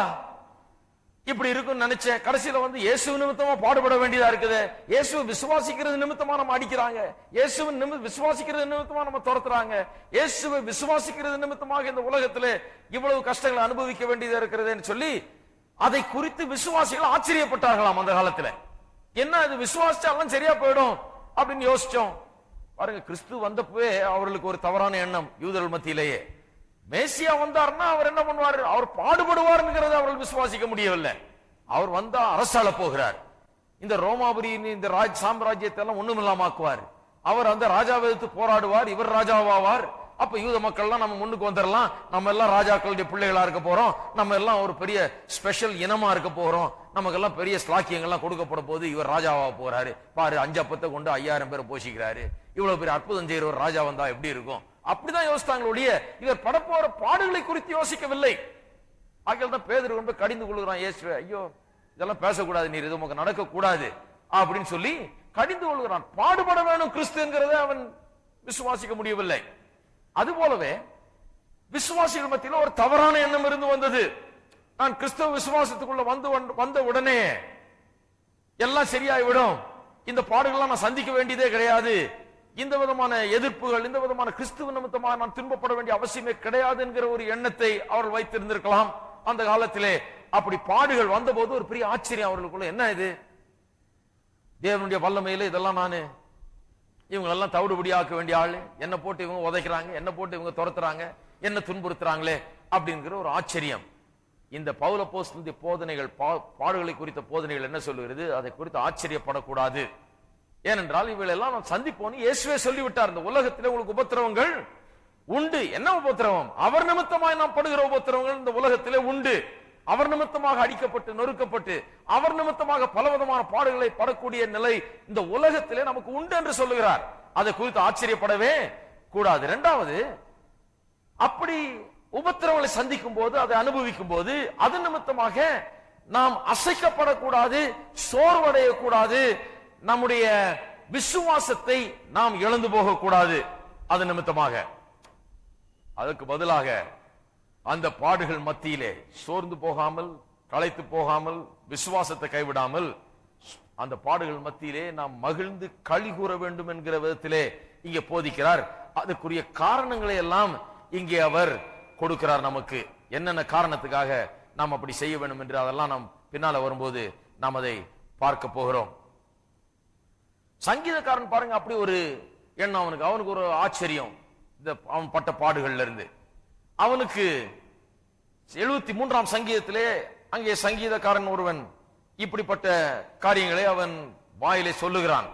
இப்படி இருக்குன்னு நினைச்சேன், கடைசியில வந்து இயேசு நிமித்தமா பாடுபட வேண்டியதா இருக்குது, இயேசுவை விசுவாசிக்கிறது நிமித்தமா நம்ம அடிக்கிறாங்க, இயேசுவை விசுவாசிக்கிறது நிமித்தமா நம்ம துரத்துறாங்க, இயேசுவை விசுவாசிக்கிறது நிமித்தமாக இந்த உலகத்திலே இவ்வளவு கஷ்டங்களை அனுபவிக்க வேண்டியதா இருக்கிறதுன்னு சொல்லி அதை குறித்து விசுவாசிகள் ஆச்சரியப்பட்டார்களாம் அந்த காலத்துல. என்ன இது விசுவாசிச்சாலும் சரியா போயிடும் அப்படின்னு யோசிச்சோம். பாருங்க, கிறிஸ்து வந்தப்பவே அவர்களுக்கு ஒரு தவறான எண்ணம் யூதர்கள் மத்தியிலேயே. மேசியா வந்தார்னா அவர் என்ன பண்ணுவார், அவர் பாடுபடுவார்ங்கிறத அவர்கள் விசுவாசிக்க முடியவில்லை. அவர் வந்தா அரசாள போகிறார், இந்த ரோமாபுரியின் இந்த சாம்ராஜ்யத்தை எல்லாம் ஒண்ணுமில்லாமாக்குவார், அவர் அந்த ராஜாவை எதிர்த்து போராடுவார், இவர் ராஜாவாவார். அப்ப யூத மக்கள்லாம் நம்ம முன்னுக்கு வந்துடலாம், நம்ம எல்லாம் ராஜாக்களுடைய பிள்ளைகளா இருக்க போறோம், நம்ம எல்லாம் ஒரு பெரிய ஸ்பெஷல் இனமா இருக்க போறோம், நமக்கெல்லாம் பெரிய ஸ்லாக்கியங்கள்லாம் கொடுக்கப்பட போது இவர் ராஜாவா போறாரு பாரு, 5 அப்பத்தை கொண்டு 5000 பேரை போஷிக்கிறாரு, இவ்வளவு பெரிய அற்புதம் செய்யற ஒரு ராஜா வந்தா எப்படி இருக்கும், அப்படிதான் யோசித்தாங்களுடைய இவர் படப்போற பாடுகளை குறித்து யோசிக்கவில்லை. ஆகியால் தான் பேதுரு கொண்டு கடிந்து கொள்கிறான் இயேசுவே, ஐயோ இதெல்லாம் பேசக்கூடாது, நீர் இது உமக்கு நடக்க கூடாது அப்படின்னு சொல்லி கடிந்து கொள்கிறான். பாடுபட வேணும் கிறிஸ்துங்கிறத அவன் விசுவாசிக்க முடியவில்லை. அது போலவே விசுவாசிகள் மத்தியில் ஒரு தவறான எண்ணம் இருந்து வந்தது. நான் கிறிஸ்தவ விசுவாசத்துக்குள்ள வந்த உடனே எல்லாம் சரியாய்விடும், இந்த பாடுகள்லாம் நான் சந்திக்க வேண்டியதே கிடையாது, இந்த விதமான எதிர்ப்புகள், இந்த விதமான கிறிஸ்துவ நிமித்தமாக நான் துன்பப்பட வேண்டிய அவசியமே கிடையாது என்கிற ஒரு எண்ணத்தை அவர்கள் வைத்திருந்திருக்கலாம் அந்த காலத்திலே. அப்படி பாடுகள் வந்த போது ஒரு பெரிய ஆச்சரியம் அவர்களுக்குள்ள, என்ன இது தேவனுடைய வல்லமையில இதெல்லாம் நானு இவங்களெல்லாம் தவிடுபடி ஆக்க வேண்டிய ஆளு, என்ன போட்டு இவங்க உதைக்கிறாங்க, என்ன போட்டு இவங்க துரத்துறாங்க, என்ன துன்புறுத்துறாங்களே அப்படிங்கிற ஒரு ஆச்சரியம். இந்த பவுல் அப்போஸ்தலனுடைய போதனைகள், பாடுகளை குறித்த போதனைகள் என்ன சொல்லுகிறது, அதை குறித்து ஆச்சரியப்படக்கூடாது. ஏனென்றால் இவைகளெல்லாம் நாம் சந்திப்போன்னு இயேசுவே சொல்லிவிட்டார். இந்த உலகத்திலே உங்களுக்கு உபத்திரவங்கள் உண்டு. என்ன உபத்திரவம்? அவர் நிமித்தமாய் நாம் படுகிற உபத்திரவங்கள் இந்த உலகத்திலே உண்டு. அவர் நிமித்தமாக அடிக்கப்பட்டு நொறுக்கப்பட்டு அவர் நிமித்தமாக பலவிதமான பாடுகளை படக்கூடிய நிலை இந்த உலகத்திலே நமக்கு உண்டு என்று சொல்லுகிறார். அதை குறித்து ஆச்சரியப்படவே கூடாது. இரண்டாவது, அப்படி உபத்திரவங்களை சந்திக்கும் போது, அதை அனுபவிக்கும் போது அது நிமித்தமாக நாம் அசைக்கப்படக்கூடாது, சோர்வடையக்கூடாது, நம்முடைய விசுவாசத்தை நாம் இழந்து போகக்கூடாது. அது நிமித்தமாக அதற்கு பதிலாக அந்த பாடுகள் மத்தியிலே சோர்ந்து போகாமல், களைத்து போகாமல், விசுவாசத்தை கைவிடாமல் அந்த பாடுகள் மத்தியிலே நாம் மகிழ்ந்து களி கூற வேண்டும் என்கிற விதத்திலே இங்கே போதிக்கிறார். அதுக்குரிய காரணங்களை எல்லாம் இங்கே அவர் கொடுக்கிறார் நமக்கு. என்னென்ன காரணத்துக்காக நாம் அப்படி செய்ய வேண்டும் என்று அதெல்லாம் நாம் பின்னால வரும்போது நாம் அதை பார்க்க போகிறோம். சங்கீதக்காரன் பாருங்க, அப்படி ஒரு எண்ணம் அவனுக்கு ஒரு ஆச்சரியம். இந்த அவன் பட்ட பாடுகள்ல இருந்து அவனுக்கு 73ஆம் சங்கீதத்திலே அங்கே சங்கீதக்காரன் ஒருவன் இப்படிப்பட்ட காரியங்களை அவன் வாயிலே சொல்லுகிறான்.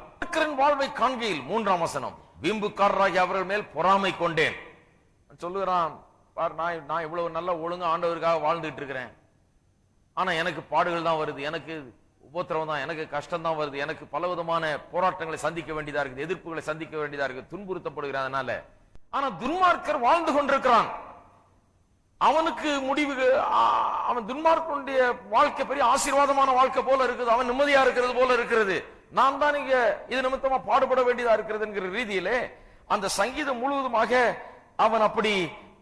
வாழ்வை காண்கையில் 3ஆம் வசனம், வீம்புக்காரராகி அவர்கள் மேல் பொறாமை கொண்டேன் சொல்லுகிறான். நான் இவ்வளவு நல்ல ஒழுங்கா ஆண்டவருக்காக வாழ்ந்துட்டு இருக்கிறேன், ஆனா எனக்கு பாடுகள் தான் வருது, எனக்கு உபத்திரவம் தான், எனக்கு கஷ்டம் தான் வருது, எனக்கு பலவிதமான போராட்டங்களை சந்திக்க வேண்டியதா இருக்குது, எதிர்ப்புகளை சந்திக்க வேண்டியதா இருக்கு, துன்புறுத்தப்படுகிறதுனால. ஆனா துன்மார்க்கர் வாழ்ந்து கொண்டிருக்கிறான். அவனுக்கு முடிவு, அவன் துன்மார்க்கனுடைய வாழ்க்கை பெரிய ஆசீர்வாதமான வாழ்க்கை போல இருக்குது, அவன் நிம்மதியா இருக்கிறது போல இருக்கிறது, நான் தான் இங்க இது நிமித்தமா பாடுபட வேண்டியதா இருக்கிறது என்கிற ரீதியிலே அந்த சங்கீதம் முழுவதுமாக அவன் அப்படி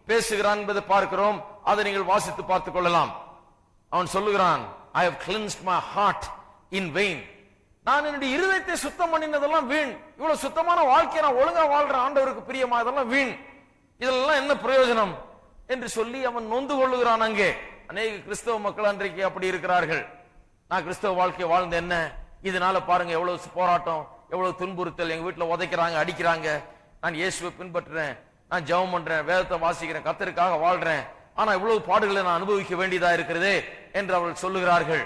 பேசுகிறான் என்பதை பார்க்கிறோம். அதை நீங்கள் வாசித்து பார்த்துக் கொள்ளலாம். அவன் சொல்லுகிறான், I have cleansed my heart in vain. நான் என்னுடைய இருதயத்தை சுத்தம் பண்ணினதெல்லாம் வீண். இவ்வளவு சுத்தமான வாழ்க்கையை நான் ஒழுங்கா வாழ்ற ஆண்டவருக்கு பிரியமா, இதெல்லாம் வீண், இதெல்லாம் என்ன பிரயோஜனம் என்று சொல்லி அவன் நொந்து கொள்ளுகிறான். அங்கே அநேக கிறிஸ்தவ மக்கள் அன்றைக்கு அப்படி இருக்கிறார்கள். நான் கிறிஸ்தவ வாழ்க்கை வாழ்ந்த என்ன, இதனால பாருங்க எவ்வளவு போராட்டம், எவ்வளவு துன்புறுத்தல், எங்க வீட்டுல உதைக்கிறாங்க, அடிக்கிறாங்க, நான் இயேசுவை பின்பற்றுறேன், நான் ஜெபம் பண்றேன், வேதத்தை வாசிக்கிறேன், கர்த்தருக்காக வாழ்றேன், ஆனா இவ்வளவு பாடுகளை நான் அனுபவிக்க வேண்டியதா இருக்கிறதே என்று அவர்கள் சொல்லுகிறார்கள்.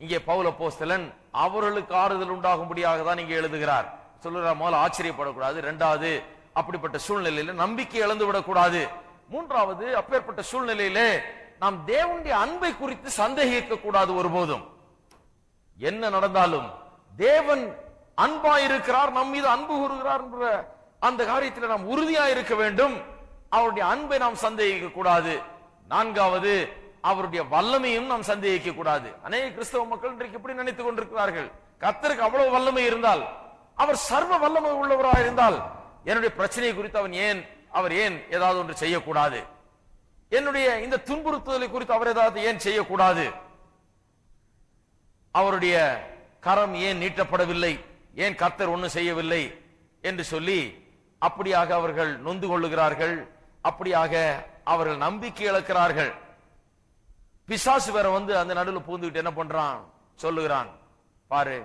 இங்கே பவுல் அப்போஸ்தலன் அவர்களுக்கு ஆறுதல் உண்டாகும்படியாக தான் இங்கே எழுதுகிறார். சொல்லுகிறார், முதல்ல ஆச்சரியப்படக்கூடாது, இரண்டாவது அப்படிப்பட்ட சூழ்நிலையில நம்பிக்கை இழந்து விடக்கூடாது, மூன்றாவது அப்பேற்பட்ட சூழ்நிலையிலே நாம் தேவனுடைய அன்பை குறித்து சந்தேகிக்க கூடாது. ஒருபோதும் என்ன நடந்தாலும் தேவன் அன்பா இருக்கிறார், நம் மீது அன்பு கூறுகிறார் என்ற அந்த காரியத்தில் நாம் உறுதியா இருக்க வேண்டும். அவருடைய அன்பை நாம் சந்தேகிக்க கூடாது. நான்காவது அவருடைய வல்லமையும் நாம் சந்தேகிக்க கூடாது. அநேக கிறிஸ்தவ மக்கள் இன்றைக்கு எப்படி நினைத்துக் கொண்டிருக்கிறார்கள், கர்த்தருக்கு அவ்வளவு வல்லமை இருந்தால், அவர் சர்வ வல்லமை உள்ளவராக இருந்தால் என்னுடைய பிரச்சனை குறித்து அவர் ஏன் ஏதாவது ஒன்று செய்யக்கூடாது, என்னுடைய இந்த துன்புறுத்துதலை குறித்து அவர் ஏதாவது ஏன் செய்யக்கூடாது, அவருடைய கரம் ஏன் நீட்டப்படவில்லை, ஏன் கர்த்தர் ஒன்றும் செய்யவில்லை என்று சொல்லி அப்படியாக அவர்கள் நொந்து கொள்ளுகிறார்கள். அப்படியாக அவர்கள் நம்பிக்கை இழக்கிறார்கள். பிசாசு வேற வந்து அந்த நடுவில் பூந்துகிட்டு என்ன பண்றான், சொல்லுகிறான், பாரு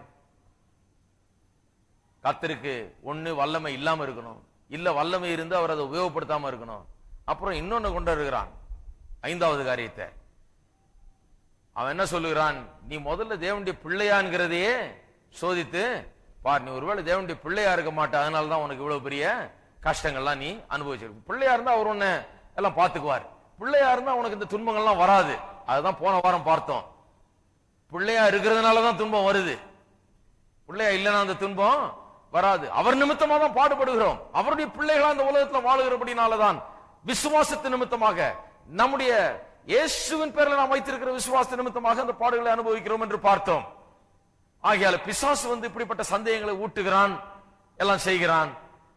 கர்த்தருக்கு ஒண்ணு வல்லமை இல்லாம இருக்கணும், இல்ல வல்லமை இருந்து அவர் அதை உபயோகப்படுத்தாம இருக்கணும். அப்புறம் இன்னொன்னு கொண்டு வருகிறான், ஐந்தாவது காரியத்தை. அவன் என்ன சொல்லுகிறான், நீ முதல்ல தேவனுடைய பிள்ளையான்கிறதையே சோதித்து பார், நீ ஒருவேளை தேவனுடைய பிள்ளையா இருக்க மாட்டே, அதனாலதான் உனக்கு இவ்வளவு பெரிய கஷ்டங்கள்லாம் நீ அனுபவிச்சிருக்க. பிள்ளையா இருந்தா அவர் உன்னை எல்லாம் பாத்துக்குவார், பிள்ளையா இருந்தா உனக்கு இந்த துன்பங்கள்லாம் வராது. அதுதான் போன வாரம் பார்த்தோம். பிள்ளையா இருக்கிறதுனாலதான் துன்பம் வருது, பிள்ளையா இல்லைன்னா அந்த துன்பம் வராது. அவர் நிமித்தமா தான் பாடுபடுகிறோம். அவருடைய பிள்ளைகளா இந்த உலகத்துல வாழுகிறபடினாலதான் விசுவாசத்து நிமித்தமாக, நம்முடைய இயேசுவின் பேர்ல நாம் வைத்திருக்கிற விசுவாச நிமித்தமாக அந்த பாடுகளை அனுபவிக்கிறோம் என்று பார்த்தோம். ஆகையால பிசாசு வந்து இப்படிப்பட்ட சந்தேகங்களை ஊட்டுகிறான், எல்லாம் செய்கிறான்.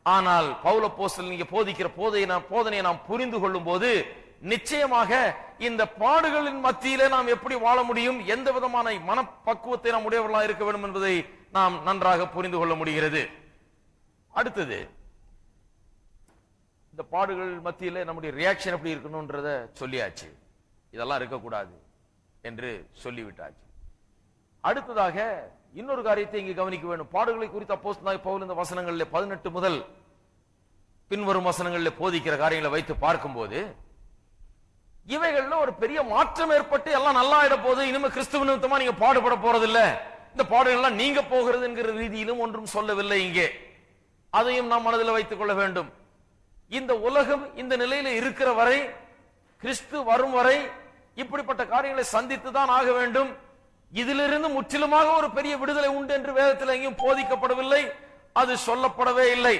ஆனால் பவுல் அப்போஸ்தலன் இங்கே போதிக்கிற போதனையை நாம் புரிந்து கொள்ளும் போது நிச்சயமாக இந்த பாடுகளின் மத்தியிலே நாம் எப்படி வாழ முடியும், எந்த விதமான மனப்பக்குவத்தை நாம் உடையவர்களாக இருக்க வேண்டும் என்பதை நாம் நன்றாக புரிந்து கொள்ள முடிகிறது. அடுத்தது, இந்த பாடுகள் மத்தியிலே நம்முடைய ரியாக்ஷன் எப்படி இருக்கணும்ன்றத சொல்லியாச்சு, இதெல்லாம் இருக்கக்கூடாது என்று சொல்லிவிட்டாச்சு. அடுத்ததாக இன்னொரு காரியத்தை இங்கு கவனிக்க வேண்டும். பாடுகளை குறித்து அப்போஸ்தலனாகிய பவுல் இந்த வசனங்களில் 18 முதல் பின்வரும் வசனங்களில் போதிக்கிற காரியங்களை வைத்து பார்க்கும்போது, இவைகள்ல ஒரு பெரிய மாற்றம் ஏற்பட்டு எல்லாம் நல்லா ஆயிட போது, இனிமே கிறிஸ்துவ நிமித்தமா நீங்க பாடுபட போறதில்லை, இந்த பாடுகள்லாம் நீங்க போகிறது என்கிற ரீதியிலும் ஒன்றும் சொல்லவில்லை இங்கே. அதையும் நாம் மனதில் வைத்துக் கொள்ள வேண்டும். இந்த உலகம் இந்த நிலையில இருக்கிற வரை, கிறிஸ்து வரும் வரை இப்படிப்பட்ட காரியங்களை சந்தித்து தான் ஆக வேண்டும். இதிலிருந்து முற்றிலுமாக ஒரு பெரிய விடுதலை உண்டு என்று வேதத்தில் எங்கேயும் போதிக்கப்படவில்லை, அது சொல்லப்படவே இல்லை.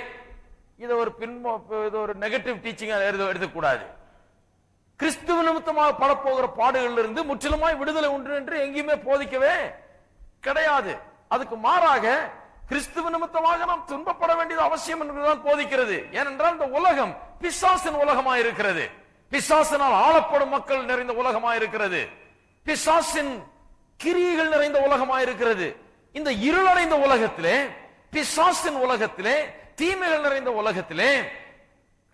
இது ஒரு நெகட்டிவ் டீச்சிங் எடுத்துக்கூடாது. கிறிஸ்துவ நிமித்தமாக படப்போகிற பாடுகளில் இருந்து முற்றிலுமாய் விடுதலை உண்டு என்று எங்கேயுமே போதிக்கவே கிடையாது. அதுக்கு மாறாக கிறிஸ்துவ நிமித்தமாக நாம் துன்பப்பட வேண்டியது அவசியம் என்றுதான் போதிக்கிறது. ஏனென்றால் இந்த உலகம் பிசாசின் உலகமாய் இருக்கிறது, பிசாசினால் ஆளப்படும் மக்கள் நிறைந்த உலகமாய் இருக்கிறது, பிசாசின் கிரியைகள் நிறைந்த உலகமாய் இருக்கிறது. இந்த இருளடைந்த உலகத்திலே, பிசாசின் உலகத்திலே, தீமைகள் நிறைந்த உலகத்திலே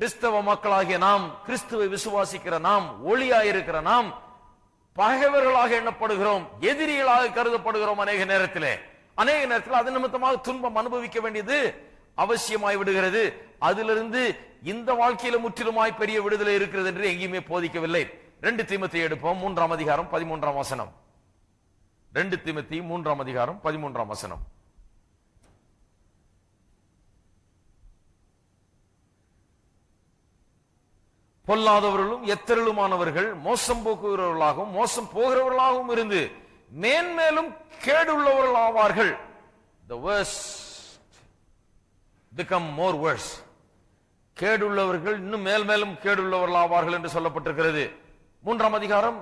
கிறிஸ்தவ மக்களாகிய நாம், கிறிஸ்துவை விசுவாசிக்கிற நாம், ஒளியாயிருக்கிற நாம் பகைவர்களாக எண்ணப்படுகிறோம், எதிரிகளாக கருதப்படுகிறோம். அநேக நேரத்தில் அது நிமித்தமாக துன்பம் அனுபவிக்க வேண்டியது அவசியமாய் விடுகிறது. அதிலிருந்து இந்த வாழ்க்கையில முற்றிலுமாய் பெரிய விடுதலை இருக்கிறது என்று எங்கேயுமே போதிக்கவில்லை. 2 தீமோத்தேயு எடுப்போம், 3ஆம் அதிகாரம் 13ஆம் வசனம். 2 தீமோத்தேயு 3ஆம் அதிகாரம் 13ஆம் வசனம். பொல்லாதவர்களும் எத்தருளுமானவர்கள் மோசம் போக்குகிறவர்களாகவும் மோசம் போகிறவர்களாகவும் இருந்து மேன்மேலும் கேடுள்ளவர்கள் ஆவார்கள். The worst become more worse. கேடுள்ளவர்கள் இன்னும் மேல் மேலும் கேடுள்ளவர்கள் ஆவார்கள் என்று சொல்லப்பட்டிருக்கிறது. 3ஆம் அதிகாரம்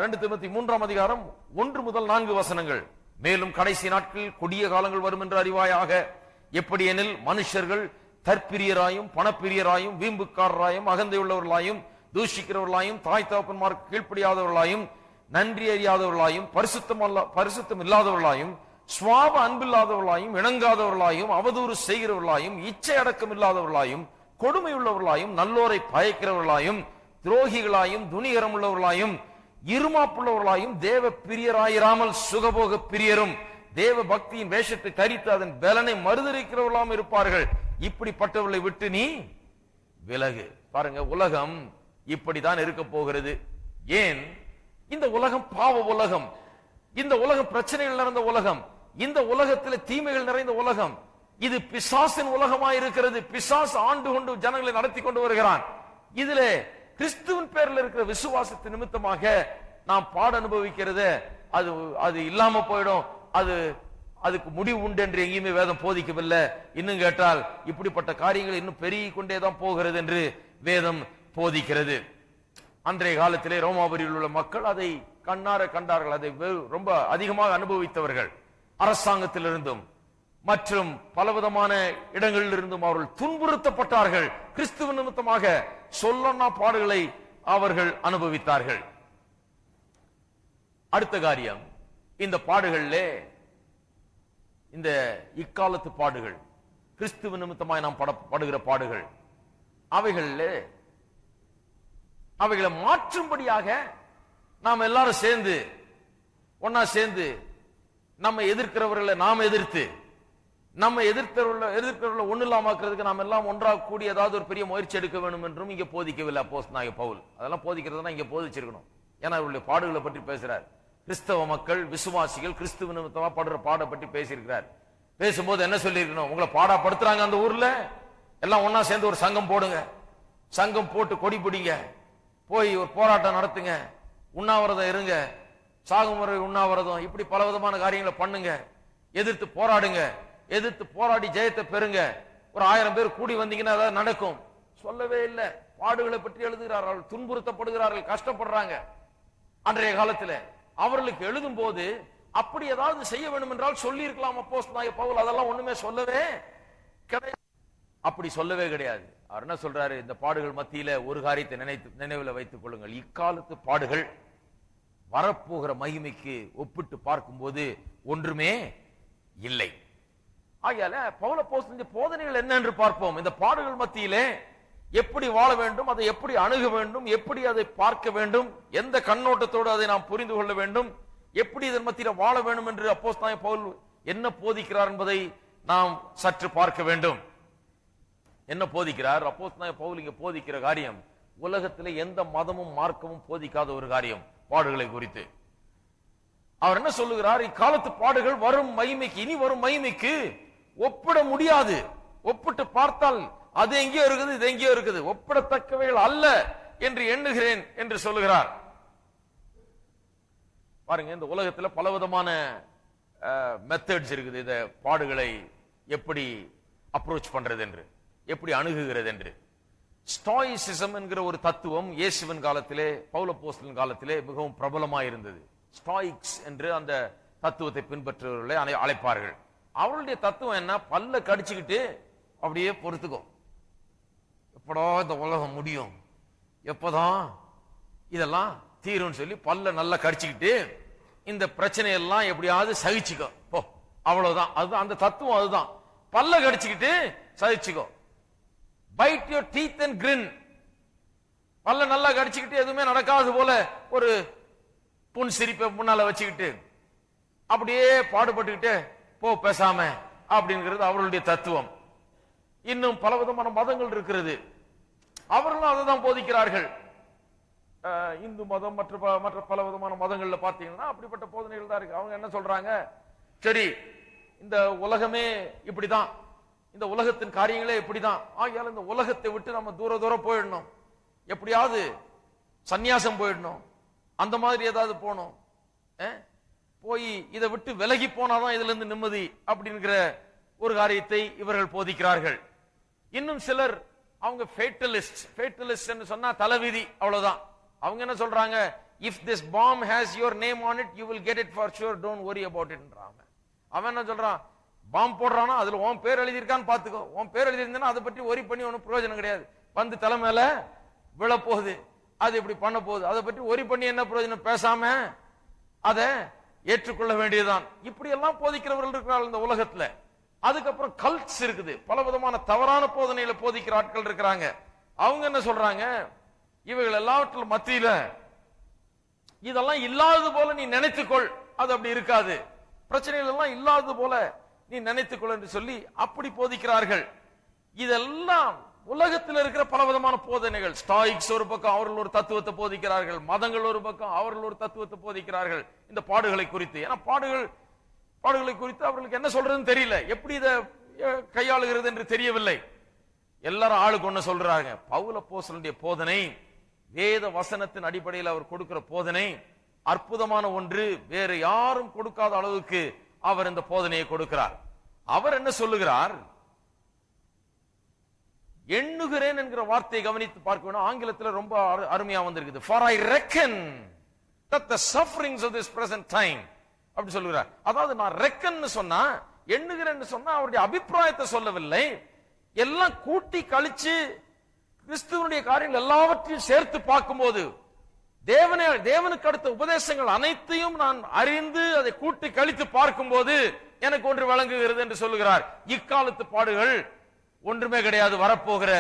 2 தீமோத்தேயு 3ஆம் அதிகாரம் 1 முதல் 4 வசனங்கள். மேலும் கடைசி நாட்களில் கொடிய காலங்கள் வரும் என்று அறிவாயாக. எப்படி எனில் மனுஷர்கள் தற்பிரியராயும் பணப்பிரியராயும் வீம்புக்காரராயும் அகந்தையுள்ளவர்களாயும் தூஷிக்கிறவர்களாயும் தாய் தகப்பன்மார்க்கு கீழ்ப்படியாதவர்களாயும் நன்றி அறியாதவர்களாயும் பரிசுத்தம் இல்லாதவர்களாயும் சுவாப அன்பில்லாதவர்களாயும் இணங்காதவர்களாயும் அவதூறு செய்கிறவர்களாயும் இச்சை அடக்கம் இல்லாதவர்களாயும் கொடுமை உள்ளவர்களாயும் நல்லோரை பயக்கிறவர்களாயும் துரோகிகளாயும் துணிகரம் உள்ளவர்களாயும் இருமாப்புள்ளவர்களாயும் தேவ பிரியராயிராமல் சுகபோக பிரியரும் தேவ பக்தியின் வேஷத்தை தரித்து அதன் பலனை மறுதலிக்கிறவர்களாம் இருப்பார்கள். இப்படிப்பட்டவர்களை விட்டு நீ விலகு. பாருங்க, உலகம் இப்படிதான் இருக்க போகிறது. ஏன்? இந்த உலகம் பாவ உலகம், இந்த உலகம் பிரச்சனைகள் நிறைந்த உலகம், இந்த உலகத்தில் தீமைகள் நிறைந்த உலகம். இது பிசாசின் உலகமாய் இருக்கிறது. பிசாசு ஆண்டு கொண்டு ஜனங்களை நடத்தி கொண்டு வருகிறான். இதுல கிறிஸ்துவின் பேரில் இருக்கிற விசுவாசத்தின் நிமித்தமாக நாம் பாட அனுபவிக்கிறது அது இல்லாம போயிடும். அதுக்கு முடிவு உண்டு என்று எங்கேயுமே வேதம் போதிக்கவில்லை. இன்னும் கேட்டால் இப்படிப்பட்ட காரியங்கள் இன்னும் பெருகிக் கொண்டேதான் போகிறது என்று வேதம் போதிக்கிறது. அன்றைய காலத்திலே ரோமாபுரியில் உள்ள மக்கள் அதை கண்ணார கண்டார்கள். அதை ரொம்ப அதிகமாக அனுபவித்தவர்கள். அரசாங்கத்திலிருந்தும் மற்றும் பலவிதமான இடங்களில் இருந்தும் அவர்கள் துன்புறுத்தப்பட்டார்கள். கிறிஸ்துவ நிமித்தமாக சொல்லன்னா பாடுகளை அவர்கள் அனுபவித்தார்கள். அடுத்த காரியம், இந்த பாடுகளிலே இந்த இக்காலத்து பாடுகள், கிறிஸ்துவ நிமித்தமாய் நாம் படுகிற பாடுகள், அவைகளை மாற்றும்படியாக நாம் எல்லாரும் சேர்ந்து ஒன்னா சேர்ந்து நம்ம எதிர்க்கிறவர்களை நாம் எதிர்த்து நம்ம எதிர்க்கிறவர்களை ஒண்ணு இல்லாமக்கிறதுக்கு நாம் எல்லாம் ஒன்றாக கூடி ஏதாவது ஒரு பெரிய முயற்சி எடுக்க வேண்டும் என்றும் இங்க போதிக்கவில்லை அப்போஸ்தலனாகிய பவுல். அதெல்லாம் போதிக்கிறதுனா இங்க போதிச்சிருக்கணும். ஏன்னா அவருடைய பாடுகளை பற்றி பேசுறார். கிறிஸ்தவ மக்கள் விசுவாசிகள் கிறிஸ்துவ நிமித்தமா படுற பாடை பற்றி பேசியிருக்கிறார். பேசும்போது என்ன சொல்லியிருக்கணும்? உங்களை பாடாப்படுத்துறாங்க அந்த ஊர்ல, எல்லாம் ஒன்னா சேர்ந்து ஒரு சங்கம் போடுங்க, சங்கம் போட்டு கொடி பிடிங்க, போய் ஒரு போராட்டம் நடத்துங்க, உண்ணாவிரதம் இருங்க, சாகுமுறை உண்ணாவிரதம், இப்படி பல விதமான காரியங்களை பண்ணுங்க, எதிர்த்து போராடுங்க, எதிர்த்து போராடி ஜெயத்தை பெறுங்க, ஒரு 1000 பேர் கூடி வந்தீங்கன்னா அதாவது நடக்கும். சொல்லவே இல்லை. பாடுகளை பற்றி எழுதுகிறார்கள். துன்புறுத்தப்படுகிறார்கள், கஷ்டப்படுறாங்க. அன்றைய காலத்துல அவர்களுக்கு எழுதும் போது அப்படி ஏதாவது செய்ய வேண்டும் என்றால் சொல்லி இருக்கலாம் அப்போஸ்தலனாகிய பவுல். அதெல்லாம் ஒண்ணுமே சொல்லவே கிடையாது. அப்படி சொல்லவே கிடையாது. அவர் என்ன சொல்றாரு? இந்த பாடுகள் மத்தியில ஒரு காரியத்தை நினைவில் வைத்துக் கொள்ளுங்கள். இக்காலத்து பாடுகள் வரப்போகிற மகிமைக்கு ஒப்பிட்டு பார்க்கும்போது ஒன்றுமே இல்லை. ஆகையால பவுல் அப்போஸ்தலனுடைய போதனைகள் என்ன என்று பார்ப்போம். இந்த பாடுகள் மத்தியிலே எப்படி வாழ வேண்டும், அதை எப்படி அணுக வேண்டும், எப்படி அதை பார்க்க வேண்டும், எந்த கண்ணோட்டத்தோடு அதை நாம் புரிந்து கொள்ள வேண்டும், எப்படி இதன் மத்தியில வாழ வேண்டும் என்று அப்போஸ்தலனாகிய பவுல் என்ன போதிக்கிறார் என்பதை நாம் சற்று பார்க்க வேண்டும். என்ன போதிக்கிறார் அப்போஸ்தலனாகிய பவுல்? இங்க போதிக்கிற காரியம் உலகத்திலே எந்த மதமும் மார்க்கமும் போதிக்காத ஒரு காரியம், பாடுகளை குறித்து. அவர் என்ன சொல்லுகிறார்? இக்காலத்து பாடுகள் வரும் மகிமைக்கு, இனி வரும் மகிமைக்கு ஒப்பிட முடியாது. ஒப்பிட்டு பார்த்தால் அது எங்கேயோ இருக்குது, இது எங்கேயோ இருக்குது, ஒப்பிடத்தக்கவைகள் அல்ல என்று எண்ணுகிறேன் என்று சொல்லுகிறார். பாருங்க, இந்த உலகத்தில் பலவிதமான மெத்தட்ஸ் இருக்குது. இந்த பாடுகளை எப்படி அப்ரோச் பண்றது என்று, எப்படி அணுகுகிறது என்று. ஸ்டாயிசிசம் என்கிற ஒரு தத்துவம் இயேசுவின் காலத்திலே, பவுல் அப்போஸ்தலன் காலத்திலே மிகவும் பிரபலமாயிருந்தது. ஸ்டாயிக்ஸ் என்று அந்த தத்துவத்தை பின்பற்றுவர்களை அழைப்பார்கள். அவர்களுடைய தத்துவம் என்ன? பல்ல கடிச்சுக்கிட்டு அப்படியே பொறுத்துக்கோ, எப்படா இந்த உலகம் முடியும், எப்பதான் இதெல்லாம் தீரும்னு சொல்லி பல்ல நல்லா கடிச்சுக்கிட்டு இந்த பிரச்சனையெல்லாம் எப்படியாவது சகிச்சுக்கோ போ, அவ்வளவுதான். அதுதான் அந்த தத்துவம். அதுதான், பல்ல கடிச்சுக்கிட்டு சகிச்சுக்கோ. Bite your teeth and grin. பல்ல நல்லா கடிச்சுக்கிட்டு எதுவுமே நடக்காது போல ஒரு புன் சிரிப்பை முன்னால வச்சுக்கிட்டு அப்படியே பாடுபட்டுக்கிட்டு போ பேசாம அப்படிங்கிறது அவர்களுடைய தத்துவம். இன்னும் பலவிதமான மதங்கள் இருக்கிறது, அவர்களும் அதை தான் போதிக்கிறார்கள். இந்து மதம் மற்ற பல விதமான மதங்கள்ல பார்த்தீங்கன்னா அப்படிப்பட்ட போதனைகள் தான் இருக்கு. அவங்க என்ன சொல்றாங்க? சரி, இந்த உலகமே இப்படிதான், இந்த உலகத்தின் காரியங்களே இப்படிதான், ஆகையால இந்த உலகத்தை விட்டு நம்ம தூர தூரம் போயிடணும், எப்படியாவது சந்நியாசம் போயிடணும், அந்த மாதிரி ஏதாவது போனோம், போய் இதை விட்டு விலகி போனாதான் இதுல இருந்து நிம்மதி அப்படிங்கிற ஒரு காரியத்தை இவர்கள் போதிக்கிறார்கள். இன்னும் சிலர் அவங்க ஃபேட்டலிஸ்ட் என்று சொன்னா தலைவிதி, அவ்வளவுதான். அவங்க என்ன சொல்றாங்க? if this bomb has your name on it, you will get it for sure, don't worry about it ன்றாங்க. அவன் என்ன சொல்றான்? பாம் போடுறானா அதுல உன் பேர் எழுதியிருக்கான்னு பாத்துக்கோ, உன் பேர் எழுதியிருந்தா அதை பற்றி ஒரி பண்ணி ஒன்னும் பிரயோஜனம் கிடையாது, வந்து தலைமையில விழ போகுது, அது இப்படி பண்ண போகுது, அதை பற்றி ஒரி பண்ணி என்ன பிரயோஜனம், பேசாம அதை ஏற்றுக்கொள்ள வேண்டியதுதான். இப்படி எல்லாம் போதிக்கிறவர்கள் இருக்கிறார்கள் இந்த உலகத்துல. அதுக்கப்புறம் கல்ட்ஸ் இருக்குது, பல விதமான தவறான போதனையில போதிக்கிற ஆட்கள் இருக்கிறாங்க. அவங்க என்ன சொல்றாங்க? இவைகள் எல்லாவற்றிலும் மத்தியில இதெல்லாம் இல்லாதது போல நீ நினைத்துக்கொள், அது அப்படி இருக்காது, பிரச்சனைகள் எல்லாம் இல்லாதது போல நீ நினைத்துக்கொள் என்று சொல்லி அப்படி போதிக்கிறார்கள். இதெல்லாம் உலகத்தில் இருக்கிற பலவிதமான போதனைகள், ஸ்டாயிக்ஸ் ஒரு பக்கம் அவர்கள் ஒரு தத்துவத்தை போதிக்கிறார்கள், மதங்கள் ஒரு பக்கம் அவர்கள் ஒரு தத்துவத்தை போதிக்கிறார்கள் இந்த பாடுகளை குறித்து. ஏன்னா பாடுகளை குறித்து அவர்களுக்கு என்ன சொல்றதுன்னு தெரியல, எப்படி இதை கையாளுகிறது என்று தெரியவில்லை. எல்லாரும் ஆளுக்கு ஒண்ணு சொல்றாங்க. பவுல் அப்போஸ்தலனுடைய போதனை, வேத வசனத்தின் அடிப்படையில் அவர் கொடுக்கிற போதனை அற்புதமான ஒன்று. வேறு யாரும் கொடுக்காத அளவுக்கு அவர் இந்த போதனையை கொடுக்கிறார். அவர் என்ன சொல்லுகிறார்? எண்ணுகிறேன் என்கிற வார்த்தையை கவனித்து பார்க்க வேண்டும். ஆங்கிலத்தில் ரொம்ப அருமையா வந்திருக்குது. For I reckon that the sufferings of this present time அப்படி சொல்லுகிறார். அதாவது நான் ரெக்கன் சொன்னா, எண்ணுகிறேன் சொன்னா அவருடைய அபிப்பிராயத்தை சொல்லவில்லை. எல்லாம் கூட்டி கழிச்சு கிறிஸ்துவனுடைய காரியங்கள் எல்லாவற்றையும் சேர்த்து பார்க்கும்போது தேவனுக்கு அடுத்த உபதேசங்கள் அனைத்தையும் நான் அறிந்து அதை கூட்டி கழித்து பார்க்கும்போது எனக்கு ஒன்று வழங்குகிறது என்று சொல்லுகிறார். இக்காலத்து பாடுகள் ஒன்றுமே கிடையாது, வரப்போகிற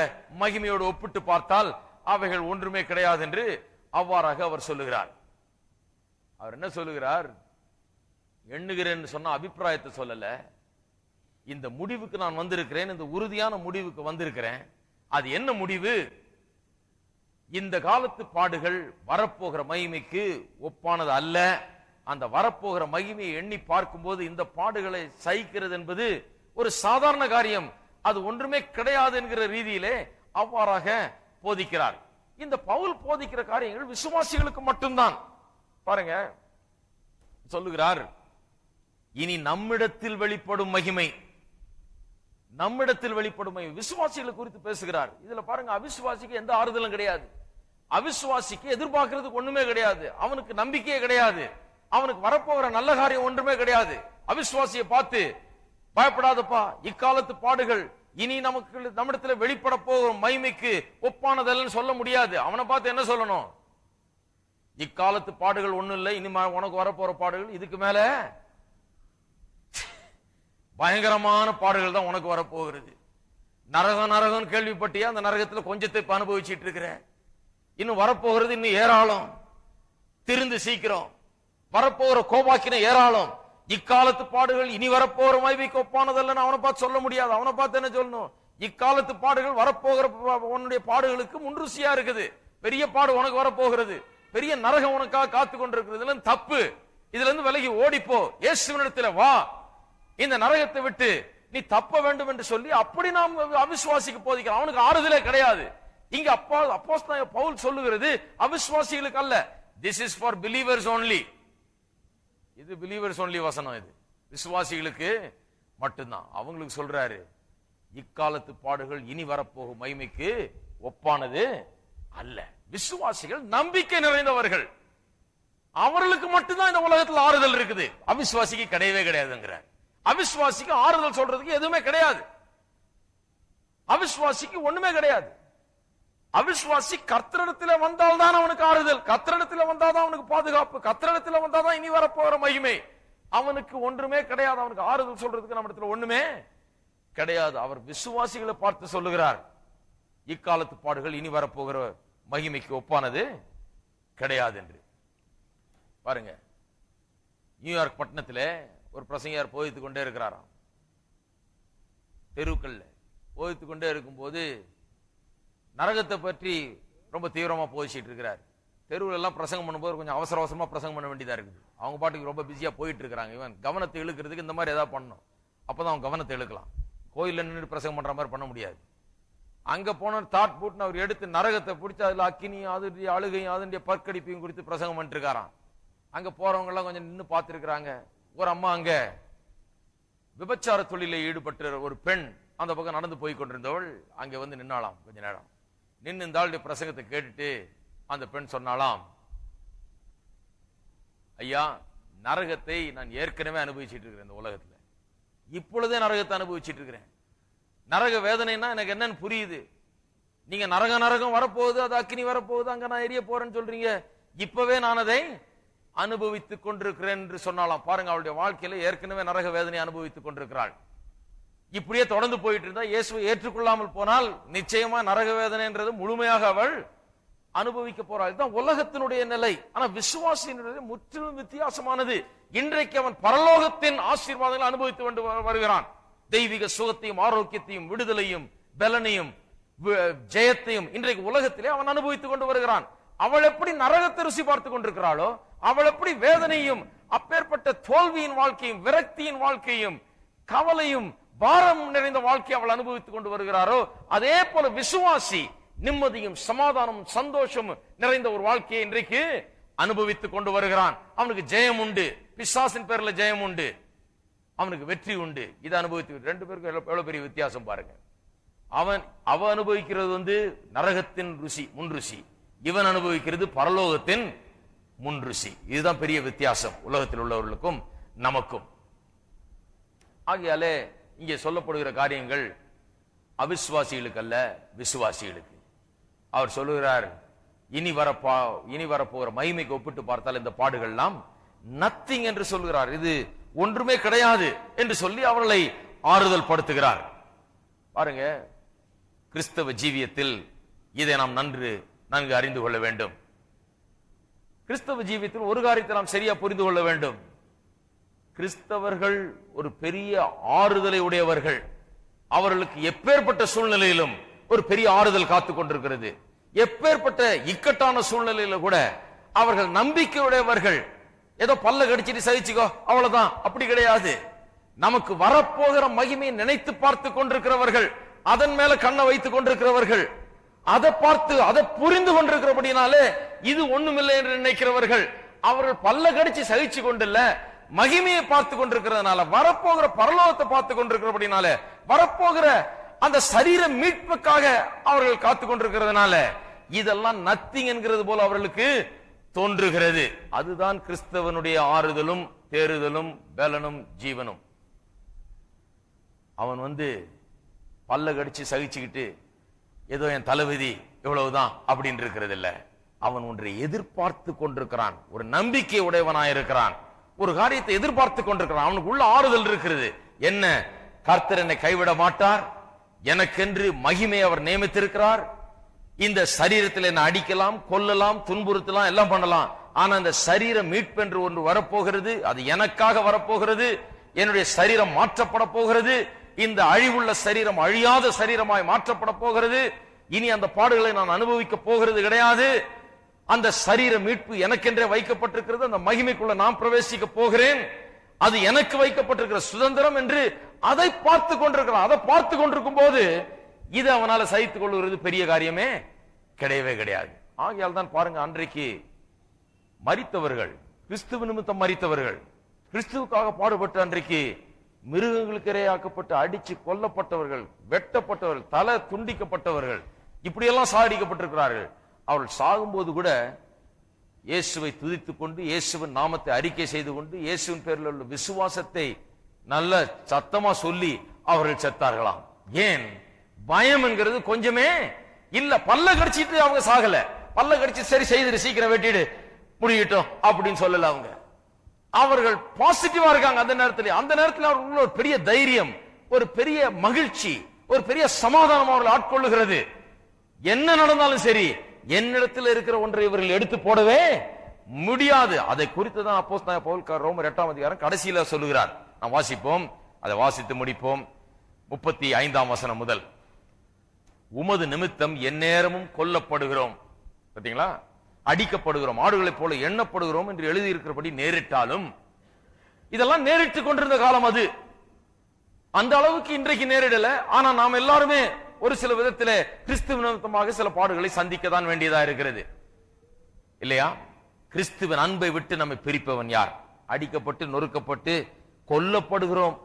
மகிமையோடு ஒப்பிட்டு பார்த்தால் அவைகள் ஒன்றுமே கிடையாது என்று அவ்வாறாக அவர் சொல்லுகிறார். அவர் என்ன சொல்லுகிறார்? எண்ணுகிறேன் சொன்ன அபிப்பிராயத்தை சொல்லல, இந்த முடிவுக்கு நான் வந்திருக்கிறேன், இந்த உறுதியான முடிவுக்கு வந்திருக்கிறேன். அது என்ன முடிவு? இந்த காலத்து பாடுகள் வரப்போகிற மகிமைக்கு ஒப்பானது அல்ல. அந்த வரப்போகிற மகிமையை எண்ணி பார்க்கும்போது இந்த பாடுகளை சகிக்கிறது என்பது ஒரு சாதாரண காரியம், அது ஒன்றுமே கிடையாது என்கிற ரீதியிலே அவ்வாறாக போதிக்கிறார். இந்த பவுல் போதிக்கிற காரியங்கள் விசுவாசிகளுக்கு மட்டும்தான். பாருங்க, சொல்லுகிறார், இனி நம்மிடத்தில் வெளிப்படும் மகிமை, நம்மிடத்தில் வெளிப்படும் மகிமை. விசுவாசிகளை குறித்து பேசுகிறார். இதுல பாருங்க, அவிசுவாசிக்கு எந்த ஆறுதலும் கிடையாது, அவிசுவாசிக்கு எதிர்பார்க்கிறதுக்கு ஒண்ணுமே கிடையாது, அவனுக்கு நம்பிக்கையே கிடையாது, அவனுக்கு வரப்போகிற நல்ல காரியம் ஒன்றுமே கிடையாது. அவிசுவாசியை பார்த்து பயப்படாதப்பா, இக்காலத்து பாடுகள் இனி நம்மிடத்தில் வெளிப்பட போகும் மகிமைக்கு ஒப்பானதல்ல சொல்ல முடியாது. அவனை பார்த்து என்ன சொல்லணும்? இக்காலத்து பாடுகள் ஒண்ணும் இல்லை, இனி உனக்கு வரப்போற பாடுகள் இதுக்கு மேல பயங்கரமான பாடுகள் தான் உனக்கு வரப்போகிறது. நரகம் கேள்விப்பட்டியா? அந்த நரகத்தில் கொஞ்சத்தை அனுபவிச்சுட்டு இருக்கிற, இன்னும் வரப்போகிறது இன்னும் ஏராளம். திருந்து சீக்கிரம், வரப்போகிற கோபாக்கின ஏராளம். இக்காலத்து பாடுகள் இனி வரப்போகிற மகிமைக்கு ஒப்பானதல்ல அவனை பார்த்து சொல்ல முடியாது. அவனை பார்த்து என்ன சொல்லணும்? இக்காலத்து பாடுகள் வரப்போகிற உன்னுடைய பாடுகளுக்கு முன்ருசியா இருக்குது. பெரிய பாடு உனக்கு வரப்போகிறது, பெரிய நரகம் உனக்காக காத்து கொண்டிருக்கிறது. இதுல தப்பு, இதுல இருந்து விலகி ஓடிப்போ, இயேசுவினிடத்துல வா, இந்த நரகத்தை விட்டு நீ தப்ப வேண்டும் என்று சொல்லி அப்படி நாம் அவிசுவாசிக்கு போதிக்கிறோம். அவனுக்கு ஆறுதலே கிடையாது. இங்க அப்போஸ்தலன் பவுல் சொல்லுகிறது அவிசுவாசிகளுக்கு அல்ல, this is for believers only. இது பிலீவர்ஸ் only வசனம், இது விசுவாசிகளுக்கு மட்டும்தான். அவங்களுக்கு சொல்றாரு, இக்காலத்து பாடுகள் இனி வரப்போகும் மகிமைக்கு ஒப்பானது அல்ல. விசுவாசிகள் நம்பிக்கை நிறைந்தவர்கள், அவர்களுக்கு மட்டும்தான் இந்த உலகத்தில் ஆறுதல் இருக்குது. அவிசுவாசிக்கு கிடையவே கிடையாதுங்கிறார். அவிசுவாசிக்கு ஆறுதல் சொல்றதுக்கு எதுவுமே கிடையாது, அவிசுவாசிக்கு ஒண்ணுமே கிடையாது. அவிசுவாசி கர்த்தரிடத்தில் வந்தால்தான் அவனுக்கு ஆறுதல், கர்த்தரிடத்தில் வந்தாதான் அவனுக்கு பாதுகாப்பு, கர்த்தரிடத்தில் வந்தாதான் இனி வரப்போகிற மகிமை. அவனுக்கு ஒன்றுமே கிடையாது, அவனுக்கு ஆறுதல் சொல்றதுக்கு நம்ம இடத்துல ஒண்ணுமே கிடையாது. அவர் விசுவாசிகளை பார்த்து சொல்லுகிறார், இக்காலத்து பாடுகள் இனி வரப்போகிற மகிமைக்கு ஒப்பானது கிடையாது என்று. பாருங்க, நியூயார்க் பட்டணத்தில் ஒரு பிரசங்கியார் போதித்துக் கொண்டே இருக்கிறாராம். தெருக்கல்ல போதித்துக் கொண்டே இருக்கும்போது நரகத்தை பற்றி ரொம்ப தீவிரமா போதிச்சிட்டு இருக்கிறார். தெருவில் எல்லாம் பிரசங்கம் பண்ணும்போது கொஞ்சம் அவசர அவசரமா பிரசங்கம் பண்ண வேண்டியதா இருக்குது. அவங்க பாட்டுக்கு ரொம்ப பிஸியா போயிட்டு இருக்கிறாங்க. இவன் கவனத்தை இழுக்கிறதுக்கு இந்த மாதிரி ஏதாவது பண்ணணும், அப்பதான் அவன் கவனத்தை இழுக்கலாம். கோயில்ல நின்று பிரசங்கம் பண்ற மாதிரி பண்ண முடியாது. அங்க போன தாட் போட்டு அவர் எடுத்து நரகத்தை பிடிச்சி அதுல அக்கினியும் அதனுடைய அழுகையும் அதனுடைய பற்கடிப்பையும் குறித்து பிரசங்கம் பண்ணிட்டு இருக்காராம். அங்க போறவங்க எல்லாம் கொஞ்சம் நின்று பார்த்திருக்கிறாங்க. ஒரு அம்மா அங்க விபச்சார தொழிலில் ஈடுபட்ட ஒரு பெண் அந்த பக்கம் நடந்து போய் கொண்டிருந்தவள் அங்க வந்து நின்னாலாம். கொஞ்ச நேரம் நின்று இந்த ஆளுடைய பிரசங்கத்தை கேட்டுட்டு அந்த பெண் சொன்னாலாம், ஐயா, நரகத்தை நான் ஏற்கனவே அனுபவிச்சுட்டு இருக்கிறேன், இந்த உலகத்துல இப்பொழுதே நரகத்தை அனுபவிச்சுட்டு இருக்கிறேன். நரக வேதனைன்னா எனக்கு என்னன்னு புரியுது. நீங்க நரகம் வரப்போகுது, அது அக்கினி வரப்போகுது, அங்க நான் எரிய போறேன்னு சொல்றீங்க, இப்பவே நான் அதை அனுபவித்துக் கொண்டிருக்கிறேன் என்று சொன்னாலாம். பாருங்க, அவளுடைய வாழ்க்கையில ஏற்கனவே நரக வேதனை அனுபவித்துக் கொண்டிருக்கிறாள். இப்படியே தொடர்ந்து போயிட்டு இருந்தா, இயேசுவை ஏற்றுக்கொள்ளாமல் போனால் நிச்சயமா நரக வேதனைன்றது முழுமையாக அவள் அனுபவிக்க போறாள். இதுதான் உலகத்தினுடைய நிலை. ஆனா விசுவாசியினுடைய முற்றிலும் வித்தியாசமானது. இன்றைக்கு அவன் பரலோகத்தின் ஆசீர்வாதங்களை அனுபவித்து கொண்டு வருகிறான். தெய்வீக சுகத்தையும் ஆரோக்கியத்தையும் விடுதலையும் பலனையும் ஜெயத்தையும் இன்றைக்கு உலகத்திலே அவன் அனுபவித்துக் கொண்டு வருகிறான். அவள் எப்படி நரகத்தை ருசி பார்த்துக் கொண்டிருக்கிறாளோ, அவள் எப்படி வேதனையும் அப்பேற்பட்ட தோல்வியின் வாழ்க்கையும் விரக்தியின் வாழ்க்கையும் கவலையும் பாரம் நிறைந்த வாழ்க்கையை அவள் அனுபவித்துக் கொண்டு வருகிறாரோ, அதே போல விசுவாசி நிம்மதியும் சமாதானமும் சந்தோஷமும் நிறைந்த ஒரு வாழ்க்கையை இன்றைக்கு அனுபவித்துக் கொண்டு வருகிறான். அவனுக்கு ஜெயம் உண்டு, பிசாசின் பேர்ல ஜெயம் உண்டு, அவனுக்கு வெற்றி உண்டு. இதை அனுபவித்து ரெண்டு பேருக்கும் எவ்வளவு பெரிய வித்தியாசம் பாருங்க. அவன் அனுபவிக்கிறது நரகத்தின் ருசி, முன் ருசி. இவன் அனுபவிக்கிறது பரலோகத்தின் முன் ருசி. இதுதான் பெரிய வித்தியாசம் உலகத்தில் உள்ளவர்களுக்கும் நமக்கும். ஆகையாலே இங்கே சொல்லப்படுகிற காரியங்கள் அவிசுவாசிகளுக்கு அல்ல, விசுவாசிகளுக்கு. அவர் சொல்லுகிறார், இனி வரப்போகிற மகிமைக்கு ஒப்பிட்டு பார்த்தால் இந்த பாடுகள்லாம் நத்திங் என்று சொல்கிறார். இது ஒன்றுமே கிடையாது என்று சொல்லி அவர்களை ஆறுதல் படுத்துகிறார். பாருங்க, கிறிஸ்தவ ஜீவியத்தில் இதை நாம் நன்கு அறிந்து கொள்ள வேண்டும். கிறிஸ்தவ ஜீவியத்தில் ஒரு காரியத்தை நாம் சரியா புரிந்து கொள்ள வேண்டும். கிறிஸ்தவர்கள் ஒரு பெரிய ஆறுதலை உடையவர்கள். அவர்களுக்கு எப்பேற்பட்ட சூழ்நிலையிலும் ஒரு பெரிய ஆறுதல் காத்துக் கொண்டிருக்கிறது. எப்பேற்பட்ட இக்கட்டான சூழ்நிலையில கூட அவர்கள் நம்பிக்கையுடையவர்கள். ஏதோ பல்ல கடிச்சிட்டு சகிச்சுக்கோ அவ்வளவுதான், அப்படி கிடையாது. நமக்கு வரப்போகிற மகிமையை நினைத்து பார்த்து கொண்டிருக்கிறவர்கள், அதன் மேல கண்ணை வைத்துக் கொண்டிருக்கிறவர்கள், அதை பார்த்து அதை புரிந்து கொண்டிருக்கிறபடினாலே இது ஒண்ணுமில்லை என்று நினைக்கிறவர்கள். அவர்கள் பல்ல கடிச்சு சகிச்சு கொண்டில்ல, மகிமையை பார்த்து கொண்டிருக்கிறதுனால, வரப்போகிற பரலோகத்தை பார்த்து கொண்டிருக்கிறபடினால, வரப்போகிற அந்த சரீர மீட்புக்காக அவர்கள் காத்துக் கொண்டிருக்கிறதுனால இதெல்லாம் நத்திங் என்கிறது போல அவர்களுக்கு தோன்றுகிறது. அதுதான் கிறிஸ்தவனுடைய ஆறுதலும் தேறுதலும் பலனும் ஜீவனும். அவன் பல்ல கடிச்சு சகிச்சுக்கிட்டு ஏதோ என் தலைவிதி இவ்வளவுதான் அப்படின்னு இருக்கிறது இல்ல. அவன் ஒன்றை எதிர்பார்த்து கொண்டிருக்கிறான், ஒரு நம்பிக்கை உடையவனாயிருக்கிறான், ஒரு காரியத்தை எதிர்பார்த்து கொண்டிருக்கிறான். அவனுக்கு உள்ள ஆறுதல் இருக்கிறது. என்ன? கர்த்தர் என்னை கைவிட மாட்டார், எனக்கென்று மகிமை அவர் நியமித்திருக்கிறார். இந்த சரீரத்தில் என்ன அடிக்கலாம், கொல்லலாம், துன்புறுத்தலாம், எல்லாம் பண்ணலாம். ஆனா அந்த சரீர மீட்பென்று ஒன்று வரப்போகிறது. அது எனக்காக வரப்போகிறது. என்னுடைய சரீரம் மாற்றப்பட போகிறது. இந்த அழிவுள்ள சரீரம் அழியாத சரீரமாய் மாற்றப்பட போகிறது. இனி அந்த பாடுகளை நான் அனுபவிக்க போகிறது கிடையாது. அந்த சரீர மீட்பு எனக்கென்றே வைக்கப்பட்டிருக்கிறது. அந்த மகிமைக்குள்ள நான் பிரவேசிக்க போகிறேன். அது எனக்கு வைக்கப்பட்டிருக்கிற சுதந்திரம் என்று அதை பார்த்து கொண்டிருக்கிறான். அதை பார்த்து கொண்டிருக்கும் போது இது அவனால சகித்துக் கொள்வது பெரிய காரியமே கிடையவே கிடையாது. ஆகையால் தான் பாருங்க, அன்றைக்கு மரித்தவர்கள், கிறிஸ்துவ நிமித்தம் மரித்தவர்கள், கிறிஸ்துவுக்காக பாடுபட்டு அன்றைக்கு மிருகங்களுக்கு இரையாக்கப்பட்டு அடிச்சு கொல்லப்பட்டவர்கள், வெட்டப்பட்டவர்கள், தலை துண்டிக்கப்பட்டவர்கள், இப்படியெல்லாம் சாகடிக்கப்பட்டிருக்கிறார்கள். அவர்கள் சாகும்போது கூட இயேசுவை துதித்துக் கொண்டு, இயேசுவின் நாமத்தை அறிக்கை செய்து கொண்டு, இயேசுவின் பேரில் உள்ள விசுவாசத்தை நல்ல சத்தமா சொல்லி அவர்கள் செத்தார்களாம். ஏன்? பயம் என்கிறது கொஞ்சமே இல்ல. பல்ல கடிச்சிட்டு அவங்க சாகல. பல்ல கடிச்சு சரி செய்து சீக்கிரம் வெட்டிடு முடியட்டும் அப்படின்னு சொல்லல. அவர்கள் பாசிட்டிவா இருக்காங்க. அந்த நேரத்தில் அவர்கள் ஒரு பெரிய தைரியம், ஒரு பெரிய மகிழ்ச்சி, ஒரு பெரிய சமாதானம் அவர்கள் ஆட்கொள்ளுகிறது. என்ன நடந்தாலும் சரி, என்னிடத்தில் இருக்கிற ஒன்றை இவர்கள் எடுத்து போடவே முடியாது. அதை குறித்து தான் அப்போஸ்தலனாகிய பவுல் ரோமர் 8ஆம் அதிகாரம் கடைசியில சொல்லுகிறார். நாம் வாசிப்போம், அதை வாசித்து முடிப்போம். 35ஆம் வசனம் முதல். உமது நிமித்தம் எந்நேரமும் கொல்லப்படுகிறோம், பாத்தீங்களா, அடிக்கப்படுகிறோம், ஆடுகளைப் போல எண்ணப்படுகிறோம் என்று எழுதியிருக்கிறபடி நேரிட்டாலும், இதெல்லாம் நேரிட்டுக் கொண்டிருந்த காலம் அது. அந்த அளவுக்கு இன்றைக்கு நேரிடல. ஆனா நாம் எல்லாருமே ஒரு சில விதத்திலே கிறிஸ்துவ நிமித்தமாக சில பாடுகளை சந்திக்க தான் வேண்டியதா இருக்கிறது இல்லையா? கிறிஸ்துவின் அன்பை விட்டு நம்மை பிரிப்பவன் யார்? அடிக்கப்பட்டு நொறுக்கப்பட்டு கொல்லப்படுகிறோம்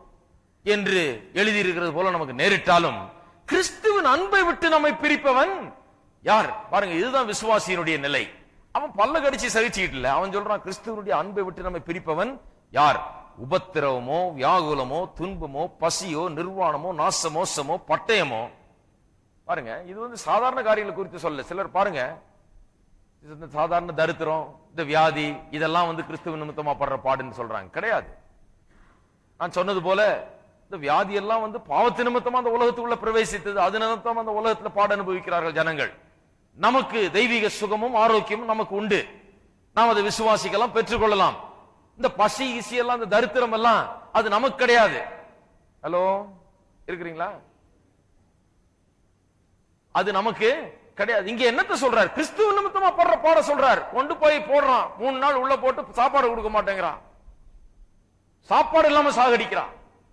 என்று எழுதியிருக்கிறது போல நமக்கு நேரிட்டாலும், கிறிஸ்துவின் அன்பை விட்டு நம்மை பிரிப்பவன் யார்? பாருங்க, இதுதான் விசுவாசியினுடைய நிலை. அவன் பல்ல கடிச்சு சகிச்சுக்கிட்டு இல்ல. அவன் சொல்றான், கிறிஸ்துவனுடைய அன்பை விட்டு நம்மை பிரிப்பவன் யார்? உபத்திரவமோ, வியாகுலமோ, துன்பமோ, பசியோ, நிர்வாணமோ, நாசமோசமோ, பட்டயமோ. பாருங்க, இது சாதாரண காரியங்களை குறித்து சொல்ல. சிலர் பாருங்க, சாதாரண தரித்திரம், இந்த வியாதி, இதெல்லாம் கிறிஸ்துவ நிமித்தமா படுற பாடுன்னு சொல்றாங்க. கிடையாது. நான் சொன்னது போல இந்த வியாதி எல்லாம் பாவத்து நிமித்தமா அந்த உலகத்துக்குள்ள பிரவேசித்தது. அது நிமித்தமா அந்த உலகத்துல பாடு அனுபவிக்கிறார்கள் ஜனங்கள். நமக்கு தெய்வீக சுகமும் ஆரோக்கியமும் நமக்கு உண்டு. நாம் அதை விசுவாசிக்கலாம், பெற்றுக்கொள்ளலாம். இந்த பசி கிசி எல்லாம், இந்த தரித்திரம் எல்லாம் அது நமக்கு கிடையாது. ஹலோ, இருக்கிறீங்களா? அது நமக்கு கிடையாது. இங்க என்னத்த சொல்றார்? கிறிஸ்துவ நிமித்தமா படுற பாட சொல்றார். கொண்டு போய் போடுறான், 3 நாள் உள்ள போட்டு சாப்பாடு கொடுக்க மாட்டேங்கிறான், சாப்பாடு இல்லாம சாகடிக்கிறான்.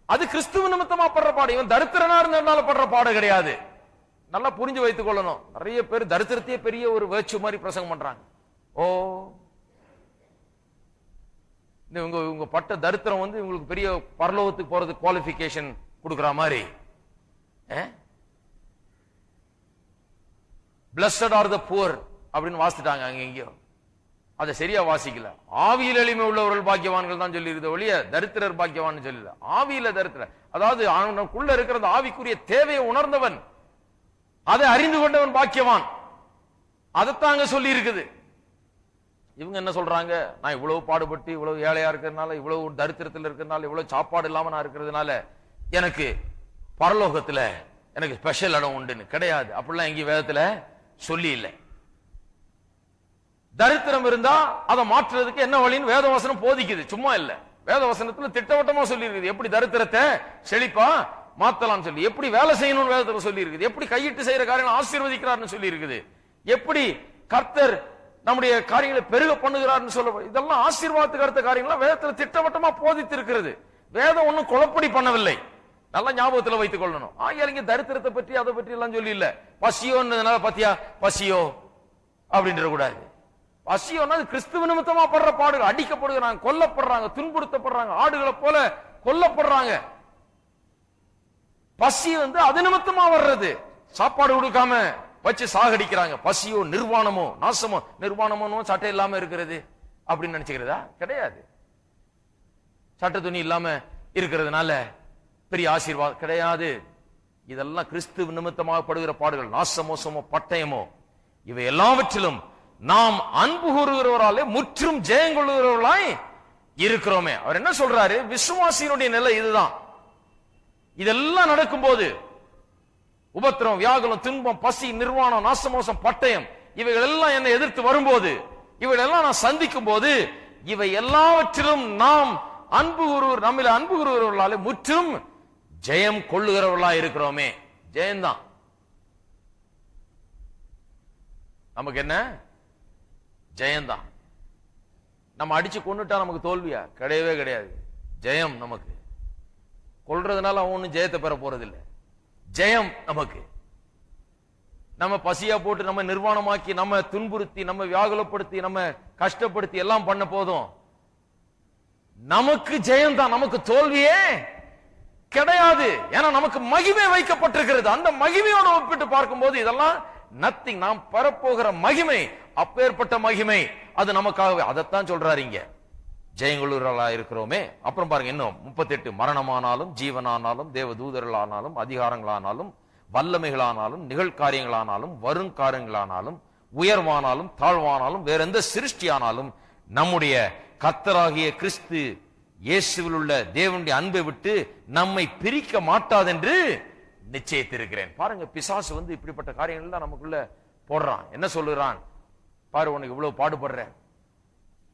அது கிறிஸ்துவ நிமித்தமா படுற பாடு. இவன் தரித்திரனா இருந்ததுனால படுற பாடு கிடையாது. நல்லா புரிஞ்சு வைத்துக் கொள்ளணும். நிறைய பேர் தரித்திரத்தையே பெரிய ஒரு வேர்ச்சு மாதிரி பிரசங்கம் பண்றாங்க. ஓ, இவங்க பட்ட தரித்திரம் வந்து இவங்களுக்கு பெரிய பரலோகத்துக்கு போறது குவாலிபிகேஷன் கொடுக்கிற மாதிரி. Blessed are the poor அப்படின்னு வாசிட்டாங்க அங்க எங்கேயோ. அதை சரியா வாசிக்கல. ஆவியில் எளிமை உள்ளவர்கள் பாக்கியவான்கள் தான் சொல்லி இருந்த ஒழிய தரித்திரர் பாக்கியவான் சொல்லல. ஆவியில தரித்திரர், அதாவது அவனுக்குள்ள இருக்கிற ஆவிக்குரிய தேவையை உணர்ந்தவன், அதை அறிந்து கொண்டவன் பாக்கியவான். அதைத்தாங்க சொல்லி இருக்குது. இவங்க என்ன சொல்றாங்க? நான் இவ்வளவு பாடுபட்டு இவ்வளவு ஏழையா இருக்கிறதுனால, இவ்வளவு தரித்திரத்தில் இருக்கிறதுனால, இவ்வளவு சாப்பாடு இல்லாம நான் இருக்கிறதுனால எனக்கு பரலோகத்துல எனக்கு ஸ்பெஷல் இடம் உண்டுன்னு. கிடையாது. அப்படிலாம் எங்கேயும் வேதத்துல சொல்லி இல்லை. தரித்திரம் இருந்தா அதை மாற்றுறதுக்கு என்ன வழின்னு வேதவசனம் போதிக்குது, சும்மா இல்ல. வேதவசனத்துல திட்டவட்டமா சொல்லி இருக்குது எப்படி தரித்திரத்தை செழிப்பா மாத்தலாம் சொல்லி, எப்படி வேலை செய்யணும்னு வேதத்துல சொல்லி இருக்குது, எப்படி கையிட்டு செய்யற காரியங்களை ஆசீர்வதிக்கிறார்னு சொல்லி இருக்குது, எப்படி கர்த்தர் நம்முடைய காரியங்களை பெருக பண்ணுகிறார்னு சொல்ல, இதெல்லாம் ஆசீர்வாதத்துக்கு அடுத்த காரியங்களா வேதத்துல திட்டவட்டமா போதித்து இருக்கிறது. வேதம் ஒன்னும் குழப்படி பண்ணவில்லை. நல்லா ஞாபகத்துல வைத்துக் கொள்ளணும். இங்க தரித்திரத்தை பற்றி அதை பற்றி எல்லாம் சொல்லி இல்ல. பசியோன்றதுனால பாத்தியா பசியோ அப்படின்ற கூடாது. பசியோன்னா கிறிஸ்துவ நிமித்தமா படுற பாடுகள், அடிக்கப்படுகிறாங்க, கொல்லப்படுறாங்க, துன்புறுத்தப்படுறாங்க, ஆடுகளை போல கொல்லப்படுறாங்க. பசி வந்து அது நிமித்தமா வர்றது. சாப்பாடு கொடுக்காம வச்சு சாகடிக்கிறாங்க. பசியோ நிர்வாணமோ நாசமோ, நிர்வாணமோ சட்டை இல்லாம இருக்கிறது அப்படின்னு நினைச்சுக்கிறதா? கிடையாது. சட்ட துணி இல்லாம இருக்கிறதுனால பெரிய ஆசீர்வாதம் கிடையாது. இதெல்லாம் கிறிஸ்துவ நிமித்தமாக படுகிற பாடுகள். நாசமோசமோ பட்டயமோ இவை எல்லாவற்றிலும் நாம் அன்பு கூறுகிறவராலே முற்றும் ஜெயங்கொள்ளுகிறவர்களாய் இருக்கிறோமே. அவர் என்ன சொல்றாரு? விசுவாசியினுடைய நிலை இதுதான். இதெல்லாம் நடக்கும் போது உபத்திரம், வியாகுலம், துன்பம், பசி, நிர்வாணம், நாசமோசம், பட்டயம் இவைகள் எல்லாம் என்னை எதிர்த்து வரும்போது, இவைகள் எல்லாம் நான் சந்திக்கும் போது, இவை எல்லாவற்றிலும் நாம் நம்மில் அன்பு கூறுகிறவர்களாலே முற்றும் ஜெயம் கொள்ளுகிறவர்களா இருக்கிறோமே. ஜெயம்தான் நமக்கு. என்ன ஜெயம்தான். நம்ம அடிச்சு கொண்டுட்டா நமக்கு தோல்வியா? கிடையவே கிடையாது. ஜெயம் நமக்கு. கொள்றதுனால அவன் ஒன்னும் ஜெயத்தை பெற போறதில்லை. ஜெயம் நமக்கு. நம்ம பசியா போட்டு நம்ம நிர்வாணமாக்கி நம்ம துன்புறுத்தி நம்ம வியாகுலப்படுத்தி நம்ம கஷ்டப்படுத்தி எல்லாம் பண்ண போதும் நமக்கு ஜெயம்தான், நமக்கு தோல்வியே கிடையாது. ஏன்னா நமக்கு மகிமை வைக்கப்பட்டிருக்கிறது. அந்த மகிமையோடு ஒப்பிட்டு பார்க்கும் போது இதெல்லாம் நத்திங். நாம் பெறப்போகிற மகிமை அப்பேற்பட்ட மகிமை, அது நமக்காகவே. அதைத்தான் சொல்றாரு இங்க, ஜெயங்குளூர்களா இருக்கிறோமே. அப்புறம் பாருங்க இன்னும் 38, மரணமானாலும் ஜீவனானாலும் தேவதூதர்களானாலும் அதிகாரங்களானாலும் வல்லமைகளானாலும் நிகழ்காரியங்களானாலும் வருங்காரியங்களானாலும் உயர்வானாலும் தாழ்வானாலும் வேற எந்த சிருஷ்டியானாலும் நம்முடைய கர்த்தராகிய கிறிஸ்து இயேசுவில் உள்ள தேவனுடைய அன்பை விட்டு நம்மை பிரிக்க மாட்டாதென்று நிச்சயித்திருக்கிறேன். பாருங்க, பிசாசு வந்து இப்படிப்பட்ட காரியங்கள் நமக்குள்ள போடுறான். என்ன சொல்லுறான் பாரு, உனக்கு இவ்வளவு பாடுபடுற,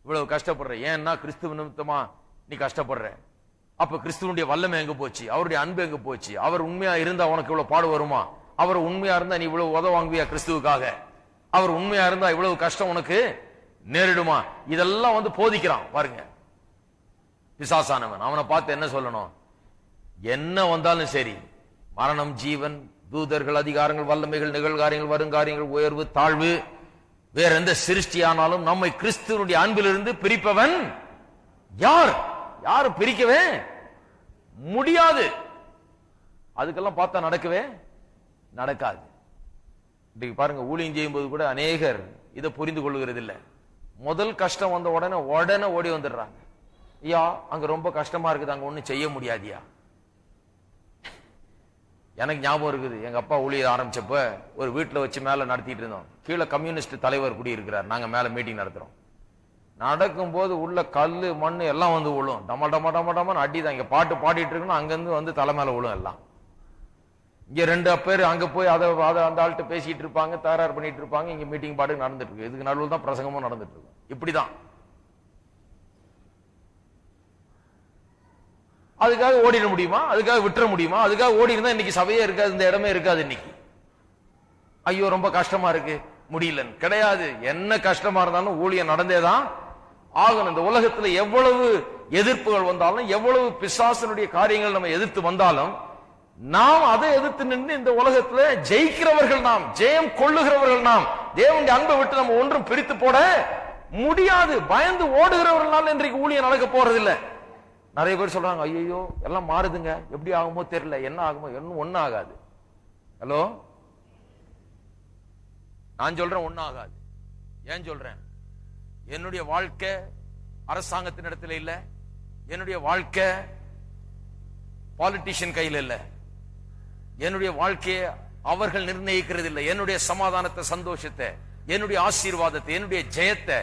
இவ்வளவு கஷ்டப்படுற, ஏன்னா கிறிஸ்துவ நிமித்தமா நீ கஷ்டப்படுற. அப்ப கிறிஸ்துவனுடைய வல்லமை எங்க போச்சு? அவருடைய அன்பு எங்க போச்சு? அவர் உண்மையா இருந்தா உனக்கு இவ்வளவு பாடு வருமா? அவர் உண்மையா இருந்தா நீ இவ்வளவு உதவ வாங்குவியா கிறிஸ்துவுக்காக? அவர் உண்மையா இருந்தா இவ்வளவு கஷ்டம் உனக்கு நேரிடுமா? இதெல்லாம் வந்து போதிக்கிறான் பாருங்க பிசாசானவன். அவனை பார்த்து என்ன சொல்லணும்? என்ன வந்தாலும் சரி, மரணம், ஜீவன், தூதர்கள், அதிகாரங்கள், வல்லமைகள், நிகழ்காரியங்கள், வருங்காரியங்கள், உயர்வு, தாழ்வு, வேற எந்த சிருஷ்டியானாலும் நம்மை கிறிஸ்துவனுடைய அன்பிலிருந்து பிரிப்பவன் யார்? யாரும் பிரிக்கவே முடியாது. அதுக்கெல்லாம் பார்த்தா நடக்கவே நடக்காது. இன்னைக்கு பாருங்க, ஊழியம் செய்யும் போது கூட அநேகர் இதை புரிந்து கொள்ளுகிறது இல்லை. முதல் கஷ்டம் வந்த உடனே ஓடி வந்துடுறாங்க. ஐயா அங்க ரொம்ப கஷ்டமா இருக்குது, அங்க ஒண்ணும் செய்ய முடியாதியா. எனக்கு ஞாபகம் இருக்குது, எங்க அப்பா ஊழியர் ஆரம்பிச்சப்ப ஒரு வீட்டுல வச்சு மேல நடத்திட்டு இருந்தோம். கீழே கம்யூனிஸ்ட் தலைவர் குடி இருக்கிறார், நாங்க மேல மீட்டிங் நடத்துறோம். நடக்கும் போது உள்ள கல்லு மண்ணு எல்லாம் வந்து விழும். டம டம டம டமன்னு அடிதான். இங்க பாட்டு பாடிட்டு இருக்கணும், அங்கிருந்து வந்து தலை மேல விழும் எல்லாம். இங்க 2 பேர் அங்க போய் அதை அந்த ஆள்கிட்ட பேசிட்டு இருப்பாங்க, தயார் பண்ணிட்டு இருப்பாங்க. இங்க மீட்டிங் பாட்டு நடந்துட்டு இருக்கு. இதுக்கு நடுவில் தான் பிரசங்கமும் நடந்துட்டு இருக்கு. இப்படிதான். அதுக்காக ஓடிட முடியுமா? அதுக்காக விட்டுற முடியுமா? அதுக்காக ஓடி இருந்தா இன்னைக்கு சபையே இருக்காது, இந்த இடமே இருக்காது. இன்னைக்கு ஐயோ ரொம்ப கஷ்டமா இருக்கு முடியலன்னு கிடையாது. என்ன கஷ்டமா இருந்தாலும் ஊழியம் நடந்தேதான் ஆகணும். இந்த உலகத்துல எவ்வளவு எதிர்ப்புகள் வந்தாலும், எவ்வளவு பிசாசனுடைய காரியங்கள் நம்ம எதிர்த்து வந்தாலும், நாம் அதை எதிர்த்து நின்று இந்த உலகத்துல ஜெயிக்கிறவர்கள் நாம், ஜெயம் கொள்ளுகிறவர்கள் நாம். தேவனுடைய அன்பை விட்டு நம்ம ஒன்றும் பிரித்து போட முடியாது. பயந்து ஓடுகிறவர்களால் இன்றைக்கு ஊழியம் நடக்க போறது இல்ல. நிறைய பேர் சொல்றாங்க, ஐயோ எல்லாம் மாறுதுங்க, எப்படி ஆகுமோ தெரியல, என்ன ஆகுமோ, இன்னும் ஒன்னும் ஆகாது. ஹலோ, நான் சொல்றேன் ஒன்னும் ஆகாது. ஏன் சொல்றேன்? என்னுடைய வாழ்க்கை அரசாங்கத்தின் இடத்துல இல்ல, என்னுடைய வாழ்க்கை பாலிட்டிஷியன் கையில் இல்ல, என்னுடைய வாழ்க்கையை அவர்கள் நிர்ணயிக்கிறது இல்லை. என்னுடைய சமாதானத்தை, சந்தோஷத்தை, என்னுடைய ஆசீர்வாதத்தை, என்னுடைய ஜெயத்தை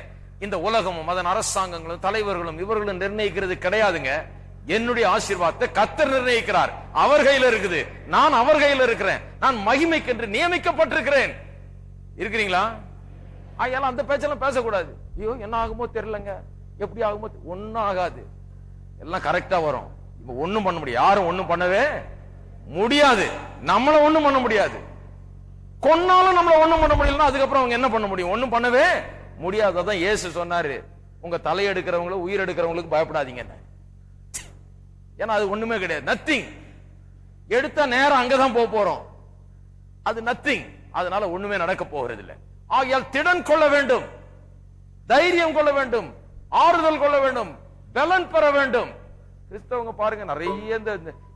இந்த உலகமும் அதன் அரசாங்கங்களும் தலைவர்களும் இவர்களும் நிர்ணயிக்கிறது கிடையாதுங்க. என்னுடைய ஆசீர்வாதத்தை கர்த்தர் நிர்ணயிக்கிறார். அவர் கையில் இருக்குது. நான் அவர் கையில் இருக்கிறேன். நான் மகிமைக்கென்று நியமிக்கப்பட்டிருக்கிறேன். இருக்கிறீங்களா? ஆகையால அந்த பேச்செல்லாம் பேசக்கூடாது. ஐயோ என்ன ஆகுமோ தெரியலங்க, எப்படி ஆகுமோ, ஒன்னும் ஆகாது, எல்லாம் கரெக்டா வரும். இப்ப ஒண்ணும் பண்ண முடியாது, யாரும் ஒண்ணும் பண்ணவே முடியாது. நம்மள ஒண்ணும் பண்ண முடியாது. கொன்னாலும் நம்மள ஒண்ணும் பண்ண முடியலன்னா அதுக்கப்புறம் அவங்க என்ன பண்ண முடியும்? ஒண்ணும் பண்ணவே முடியாது. அதான் இயேசு சொன்னாரு, உங்க தலை எடுக்கிறவங்களும் உயிர் எடுக்கிறவங்களுக்கு பயப்படாதீங்க. ஏன்னா அது ஒண்ணுமே கிடையாது, நத்திங். எடுத்தா நேரம் அங்கதான் போறோம், அது நத்திங். அதனால ஒண்ணுமே நடக்க போகிறது இல்லை. ஆகையால் திடன் கொள்ள வேண்டும், தைரியம் கொள்ள வேண்டும், ஆறுதல் கொள்ள வேண்டும், பலன் பெற வேண்டும். கிறிஸ்தவங்க பாருங்க, நிறைய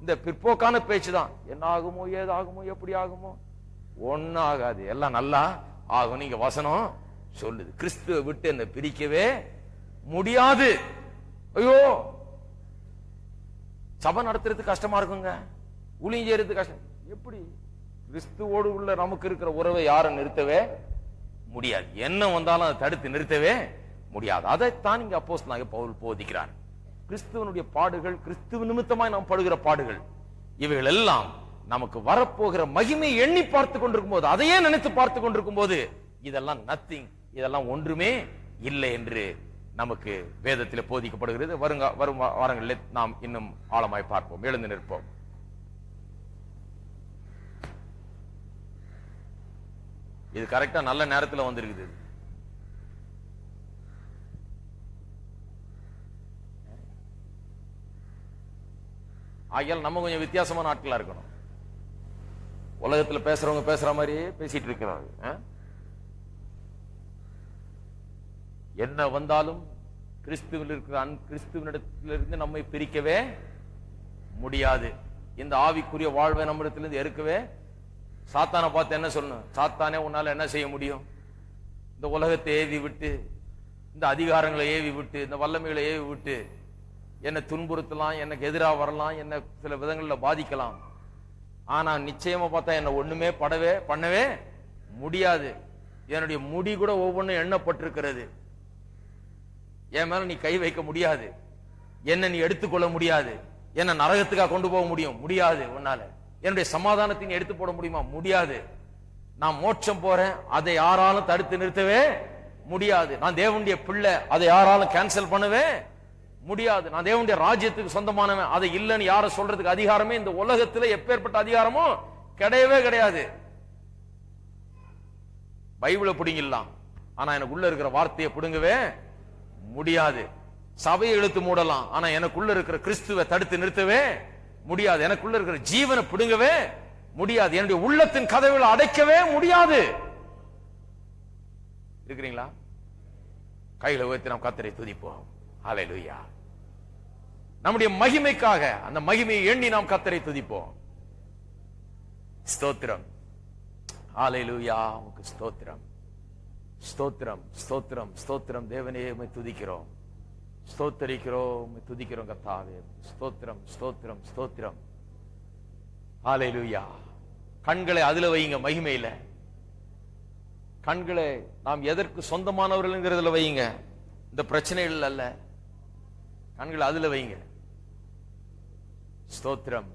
இந்த பிற்போக்கான பேச்சு தான். என்ன ஆகுமோ, ஏதாகுமோ, எப்படி ஆகுமோ, ஒன்னும் ஆகாது, எல்லாம் நல்லா ஆகும். நீங்க வசனம் சொல்லுது, கிறிஸ்துவை விட்டு என்ன பிரிக்கவே முடியாது. ஐயோ சபை நடத்துறது கஷ்டமா இருக்குங்க, ஊழியம் செய்யறது கஷ்டம். எப்படி? கிறிஸ்துவோடு உள்ள நமக்கு இருக்கிற உறவை யாரும் நிறுத்தவே முடியாது. என்ன வந்தாலும் அதை தடுத்து நிறுத்தவே முடியாது. அதைத்தான் இங்க அப்போஸ்தலனாகிய பவுல் போதிக்கிறார். கிறிஸ்துவனுடைய பாடுகள், கிறிஸ்துவ நிமித்தமாய் நாம் படுகிற பாடுகள், இவைகள் எல்லாம் நமக்கு வரப்போகிற மகிமை எண்ணி பார்த்து கொண்டிருக்கும் போது, அதையே நினைத்து பார்த்து கொண்டிருக்கும் போது, இதெல்லாம் நத்திங், இதெல்லாம் ஒன்றுமே இல்லை என்று நமக்கு வேதத்தில் போதிக்கப்படுகிறது. வரும் வாரங்களில் நாம் இன்னும் ஆழமாய் பார்ப்போம். எழுந்து நிற்போம். இது கரெக்டா நல்ல நேரத்தில் வந்திருக்குது. ஆகையால் நம்ம கொஞ்சம் வித்தியாசமான ஆட்களா இருக்கணும். உலகத்துல பேசுறவங்க பேசுற மாதிரியே பேசிட்டு இருக்கிறாங்க. என்ன வந்தாலும் கிறிஸ்துவில் இருக்கிற கிறிஸ்துவனிடத்திலிருந்து நம்மை பிரிக்கவே முடியாது. இந்த ஆவிக்குரிய வாழ்வை நம்மிடத்திலிருந்து இருக்கவே. சாத்தானை பார்த்து என்ன சொல்லணும்? சாத்தானே உன்னால என்ன செய்ய முடியும்? இந்த உலகத்தை ஏவி விட்டு, இந்த அதிகாரங்களை ஏவி விட்டு, இந்த வல்லமைகளை ஏவி விட்டு என்னை துன்புறுத்தலாம், எனக்கு எதிராக வரலாம், என்ன சில விதங்களில் பாதிக்கலாம். ஆனா நிச்சயமா பார்த்தா என்ன ஒண்ணுமே பண்ணவே முடியாது. என்னுடைய முடி கூட ஒவ்வொன்றும் எண்ணப்பட்டிருக்கிறது. என் மேல நீ கை வைக்க முடியாது, என்ன நீ எடுத்துக்கொள்ள முடியாது, என்ன நரகத்துக்காக கொண்டு போக முடியாது. உன்னால என்னுடைய சமாதானத்தை எடுத்து போட முடியுமா? முடியாது. நான் மோட்சம் போறேன், அதை யாராலும் தடுத்து நிறுத்தவே முடியாது. நான் தேவனுடைய பிள்ளை, அதை யாராலும் கேன்சல் பண்ணவே முடியாது. நான் தேவனுடைய ராஜ்யத்துக்கு சொந்தமானவன், அதை இல்லைன்னு யார சொல்றதுக்கு அதிகாரமே இந்த உலகத்துல எப்பேற்பட்ட அதிகாரமும் கிடையவே கிடையாது. பைபிளை பிடிங்கலாம், ஆனா எனக்கு உள்ள இருக்கிற வார்த்தையை பிடுங்கவே முடியாது. சபையை இழுத்து மூடலாம், ஆனா எனக்குள்ள இருக்கிற கிறிஸ்துவை தடுத்து நிறுத்தவே முடியாது. எனக்குள்ள இருக்கிற ஜீவனை பிடுங்கவே முடியாது. என்னுடைய உள்ளத்தின் கதவுகளை அடைக்கவே முடியாது. இருக்கிறீங்களா? கையில உயர்த்தி நாம் கர்த்தரை துதிப்போம். ஹல்லேலூயா. நம்முடைய மகிமைக்காக, அந்த மகிமையை எண்ணி நாம் கர்த்தரை துதிப்போம். ஸ்தோத்திரம். ஹல்லேலூயா. உமக்கு ஸ்தோத்திரம், ஸ்தோத்திரம், ஸ்தோத்திரம், ஸ்தோத்திரம். தேவனே உம்மை துதிக்கிறோம், ஸ்தோத்தரிக்கிறோம், உம்மை துதிக்கிறோம் கர்த்தாவே. ஸ்தோத்திரம், ஸ்தோத்திரம், ஸ்தோத்திரம். ஹல்லேலூயா. கண்களை அதுல வைங்க, மகிமையில. கண்களை நாம் எதற்கு சொந்தமானவர்கள்ங்கிறதுல வைங்க, இந்த பிரச்சனைகள் அல்ல. கண்களை அதுல வைங்க. ஸ்தோத்திரம்,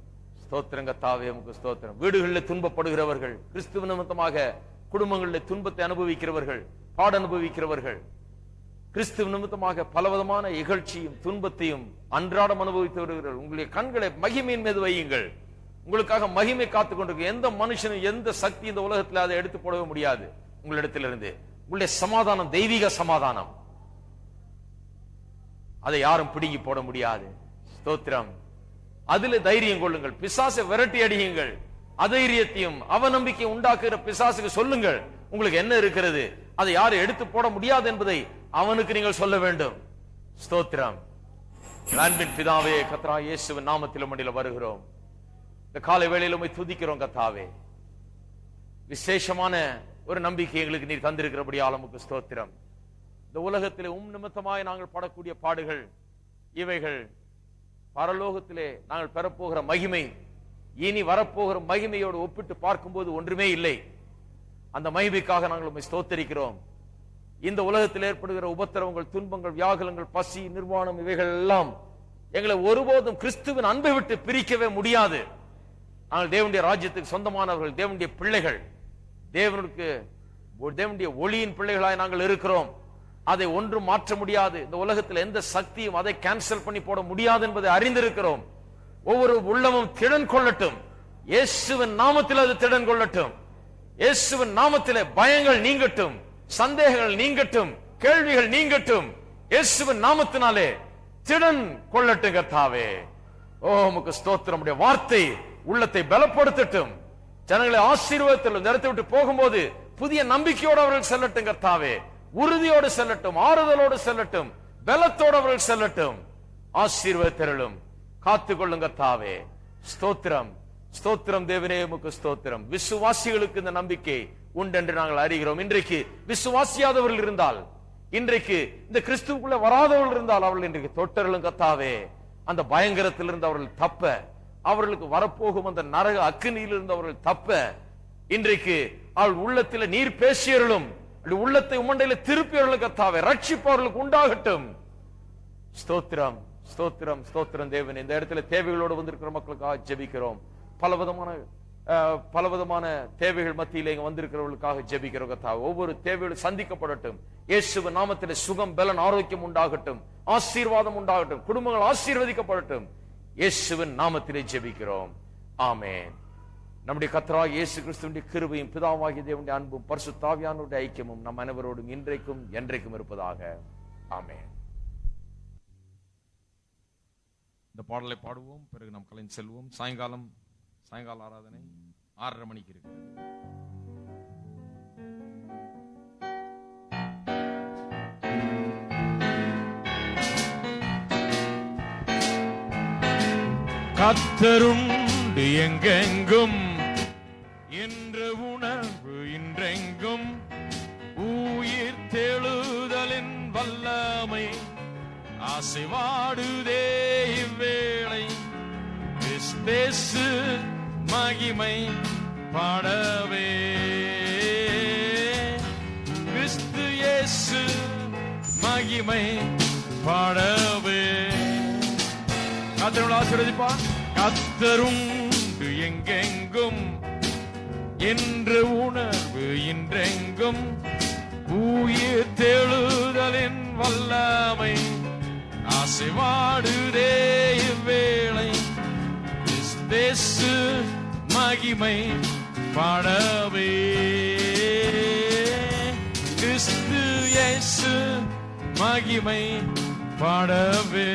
ஸ்தோத்திரம் கர்த்தாவே, உமக்கு ஸ்தோத்திரம். வீடுகளில் துன்பப்படுகிறவர்கள், கிறிஸ்துவ நிமித்தமாக குடும்பங்களில் துன்பத்தை அனுபவிக்கிறவர்கள், பாட அனுபவிக்கிறவர்கள், கிறிஸ்துவ நிமித்தமாக பலவிதமான இகழ்ச்சியும் துன்பத்தையும் அன்றாடம் அனுபவித்து வருகிறவர்கள், உங்களுடைய கண்களை மகிமையின் மீது வையுங்கள். உங்களுக்காக மகிமை காத்துக் கொண்டிருக்கு. எந்த மனுஷனும் எந்த சக்தி இந்த உலகத்தில் அதை எடுத்து போடவே முடியாது. உங்களிடத்திலிருந்து உங்களுடைய சமாதானம் தெய்வீக சமாதானம், அதை யாரும் பிடுங்கி போட முடியாது. ஸ்தோத்திரம். அதிலே தைரியம் கொள்ளுங்கள். பிசாசை விரட்டி அடியுங்கள். அதைரியத்தையும் அவநம்பிக்கை உண்டாக்குகிற பிசாசுக்கு சொல்லுங்கள், உங்களுக்கு என்ன இருக்கிறது, அதை யாரும் எடுத்து போட முடியாது என்பதை அவனுக்கு நீங்கள் சொல்ல வேண்டும். ஸ்தோத்திரம். அன்பின் பிதாவே, கர்த்தராகிய இயேசுவின் நாமத்தில் மண்டில வருகிறோம். இந்த காலை வேளையில உம்மை துதிக்கிறோம் கர்த்தாவே. விசேஷமான ஒரு நம்பிக்கை எங்களுக்கு நீர் தந்திருக்கிறபடியால் உமக்கு ஸ்தோத்திரம். இந்த உலகத்திலே நிமித்தமாய் நாங்கள் படக்கூடிய பாடுகள் இவைகள் பரலோகத்திலே நாங்கள் பெறப்போகிற மகிமை, இனி வரப்போகிற மகிமையோடு ஒப்பிட்டு பார்க்கும்போது ஒன்றுமே இல்லை. அந்த மகிமைக்காக நாங்கள் உம்மை ஸ்தோத்தரிக்கிறோம். இந்த உலகத்தில் ஏற்படுகிற உபத்திரவங்கள், துன்பங்கள், வியாகுலங்கள், பசி, நிர்வாணம் இவைகள் எல்லாம் எங்களை ஒருபோதும் கிறிஸ்துவின் அன்பை விட்டு பிரிக்கவே முடியாது. நாங்கள் தேவனுடைய ராஜ்யத்துக்கு சொந்தமானவர்கள், தேவனுடைய பிள்ளைகள், தேவனுடைய ஒளியின் பிள்ளைகளாய் நாங்கள் இருக்கிறோம். அதை ஒன்றும் மாற்ற முடியாது. இந்த உலகத்தில் எந்த சக்தியும் அதை கேன்சல் பண்ணி போட முடியாது என்பதை அறிந்திருக்கிறோம். ஒவ்வொரு உள்ளமும் திடன் கொள்ளட்டும். இயேசுவின் நாமத்தில் அது திடன் கொள்ளட்டும். இயேசுவின் நாமத்திலே பயங்கள் நீங்கட்டும், சந்தேகங்கள் நீங்கட்டும், கேள்விகள் நீங்கட்டும். இயேசுவின் நாமத்தினாலே திடன் கொள்ளட்டும் கர்த்தாவே. ஓ உமக்கு ஸ்தோத்திரம். வார்த்தை உள்ளத்தை பலப்படுத்தட்டும். ஜனங்களை ஆசீர்வாதத்தில் நிறுத்தி விட்டு போகும்போது புதிய நம்பிக்கையோடு அவர்கள் செல்லட்டும் கர்த்தாவே. உறுதியோடு செல்லட்டும், ஆறுதலோடு செல்லட்டும், பலத்தோடு அவர்கள் செல்லட்டும். ஆசீர்வாதத்திலும் காத்துக்கொள்ளுங்க கர்த்தாவே. ஸ்தோத்திரம், ஸ்தோத்திரம் தேவனே உமக்கு ஸ்தோத்திரம். விசுவாசிகளுக்கு இந்த நம்பிக்கை உண்டு என்று நாங்கள் அறிகிறோம். இன்றைக்கு விசுவாசியாதவர்கள் இருந்தால், இன்றைக்கு இந்த கிறிஸ்துவுக்குள்ள வராதவர்கள் இருந்தால், அவர்கள் இன்றைக்கு தொட்டர்களும் கர்த்தாவே அந்த பயங்கரத்திலிருந்து அவர்கள் தப்ப, அவர்களுக்கு வரப்போகும் அந்த நரக அக்கினியிலிருந்து அவர்கள் தப்ப, இன்றைக்கு அவள் உள்ளத்தில் நீர் பேசியவர்களும் உள்ளத்தை உமண்டையில திருப்பியவர்களுக்கு கர்த்தாவே ரட்சிப்பவர்களுக்கு உண்டாகட்டும். ஸ்தோத்திரம், ஸ்தோத்திரம், ஸ்தோத்திரம் தேவன். இந்த இடத்துல தேவைகளோடு வந்திருக்கிற மக்களுக்காக ஜெபிக்கிறோம். பலவிதமான தேவைகள் மத்தியில இங்க வந்திருக்கிறவர்களுக்காக ஜெபிக்கிறோம் கர்த்தாவே. ஒவ்வொரு தேவைகளும் சந்திக்கப்படட்டும். இயேசுவின் நாமத்திலே சுகம், பலன், ஆரோக்கியம் உண்டாகட்டும், ஆசீர்வாதம் உண்டாகட்டும், குடும்பங்கள் ஆசீர்வதிக்கப்படட்டும். இயேசுவின் நாமத்திலே ஜெபிக்கிறோம். ஆமென். நம்முடைய கர்த்தராகிய இயேசு கிறிஸ்துவின் கிருபையும் பிதாவாகிய தேவனுடைய அன்பும் பரிசுத்த ஆவியானவருடைய ஐக்கியமும் நம் அனைவரோடும் இன்றைக்கும் என்றைக்கும் இருப்பதாக. ஆமென். இந்த பாடலை பாடுவோம், பிறகு நாம் கலைந்து செல்வோம். சாயங்கால ஆராதனை 6:30 மணிக்கு இருக்கு. கர்த்தருண்டு எங்கெங்கும் என்ற உணர்வு இன்றெங்கும், உயிர் தெழுதலின் வல்லமை ஆசைவாடுதே இவ்வேளை. கிறிஸ்தேசு மகிமை பாடவே, கிறிஸ்து இயேசு மகிமை பாடவே. கர்த்தர் ஆசீர்வதிப்பார். கர்த்தருண்டு எங்கெங்கும் என்ற உணர்வு இன்றெங்கும், உயிர் தெழுதலின் வல்லமை ஆசைவாடுதே இவ்வேளை. கிறிஸ்தேசு மகிமை பாடவே, கிறிஸ்து இயேசு மகிமை பாடவே.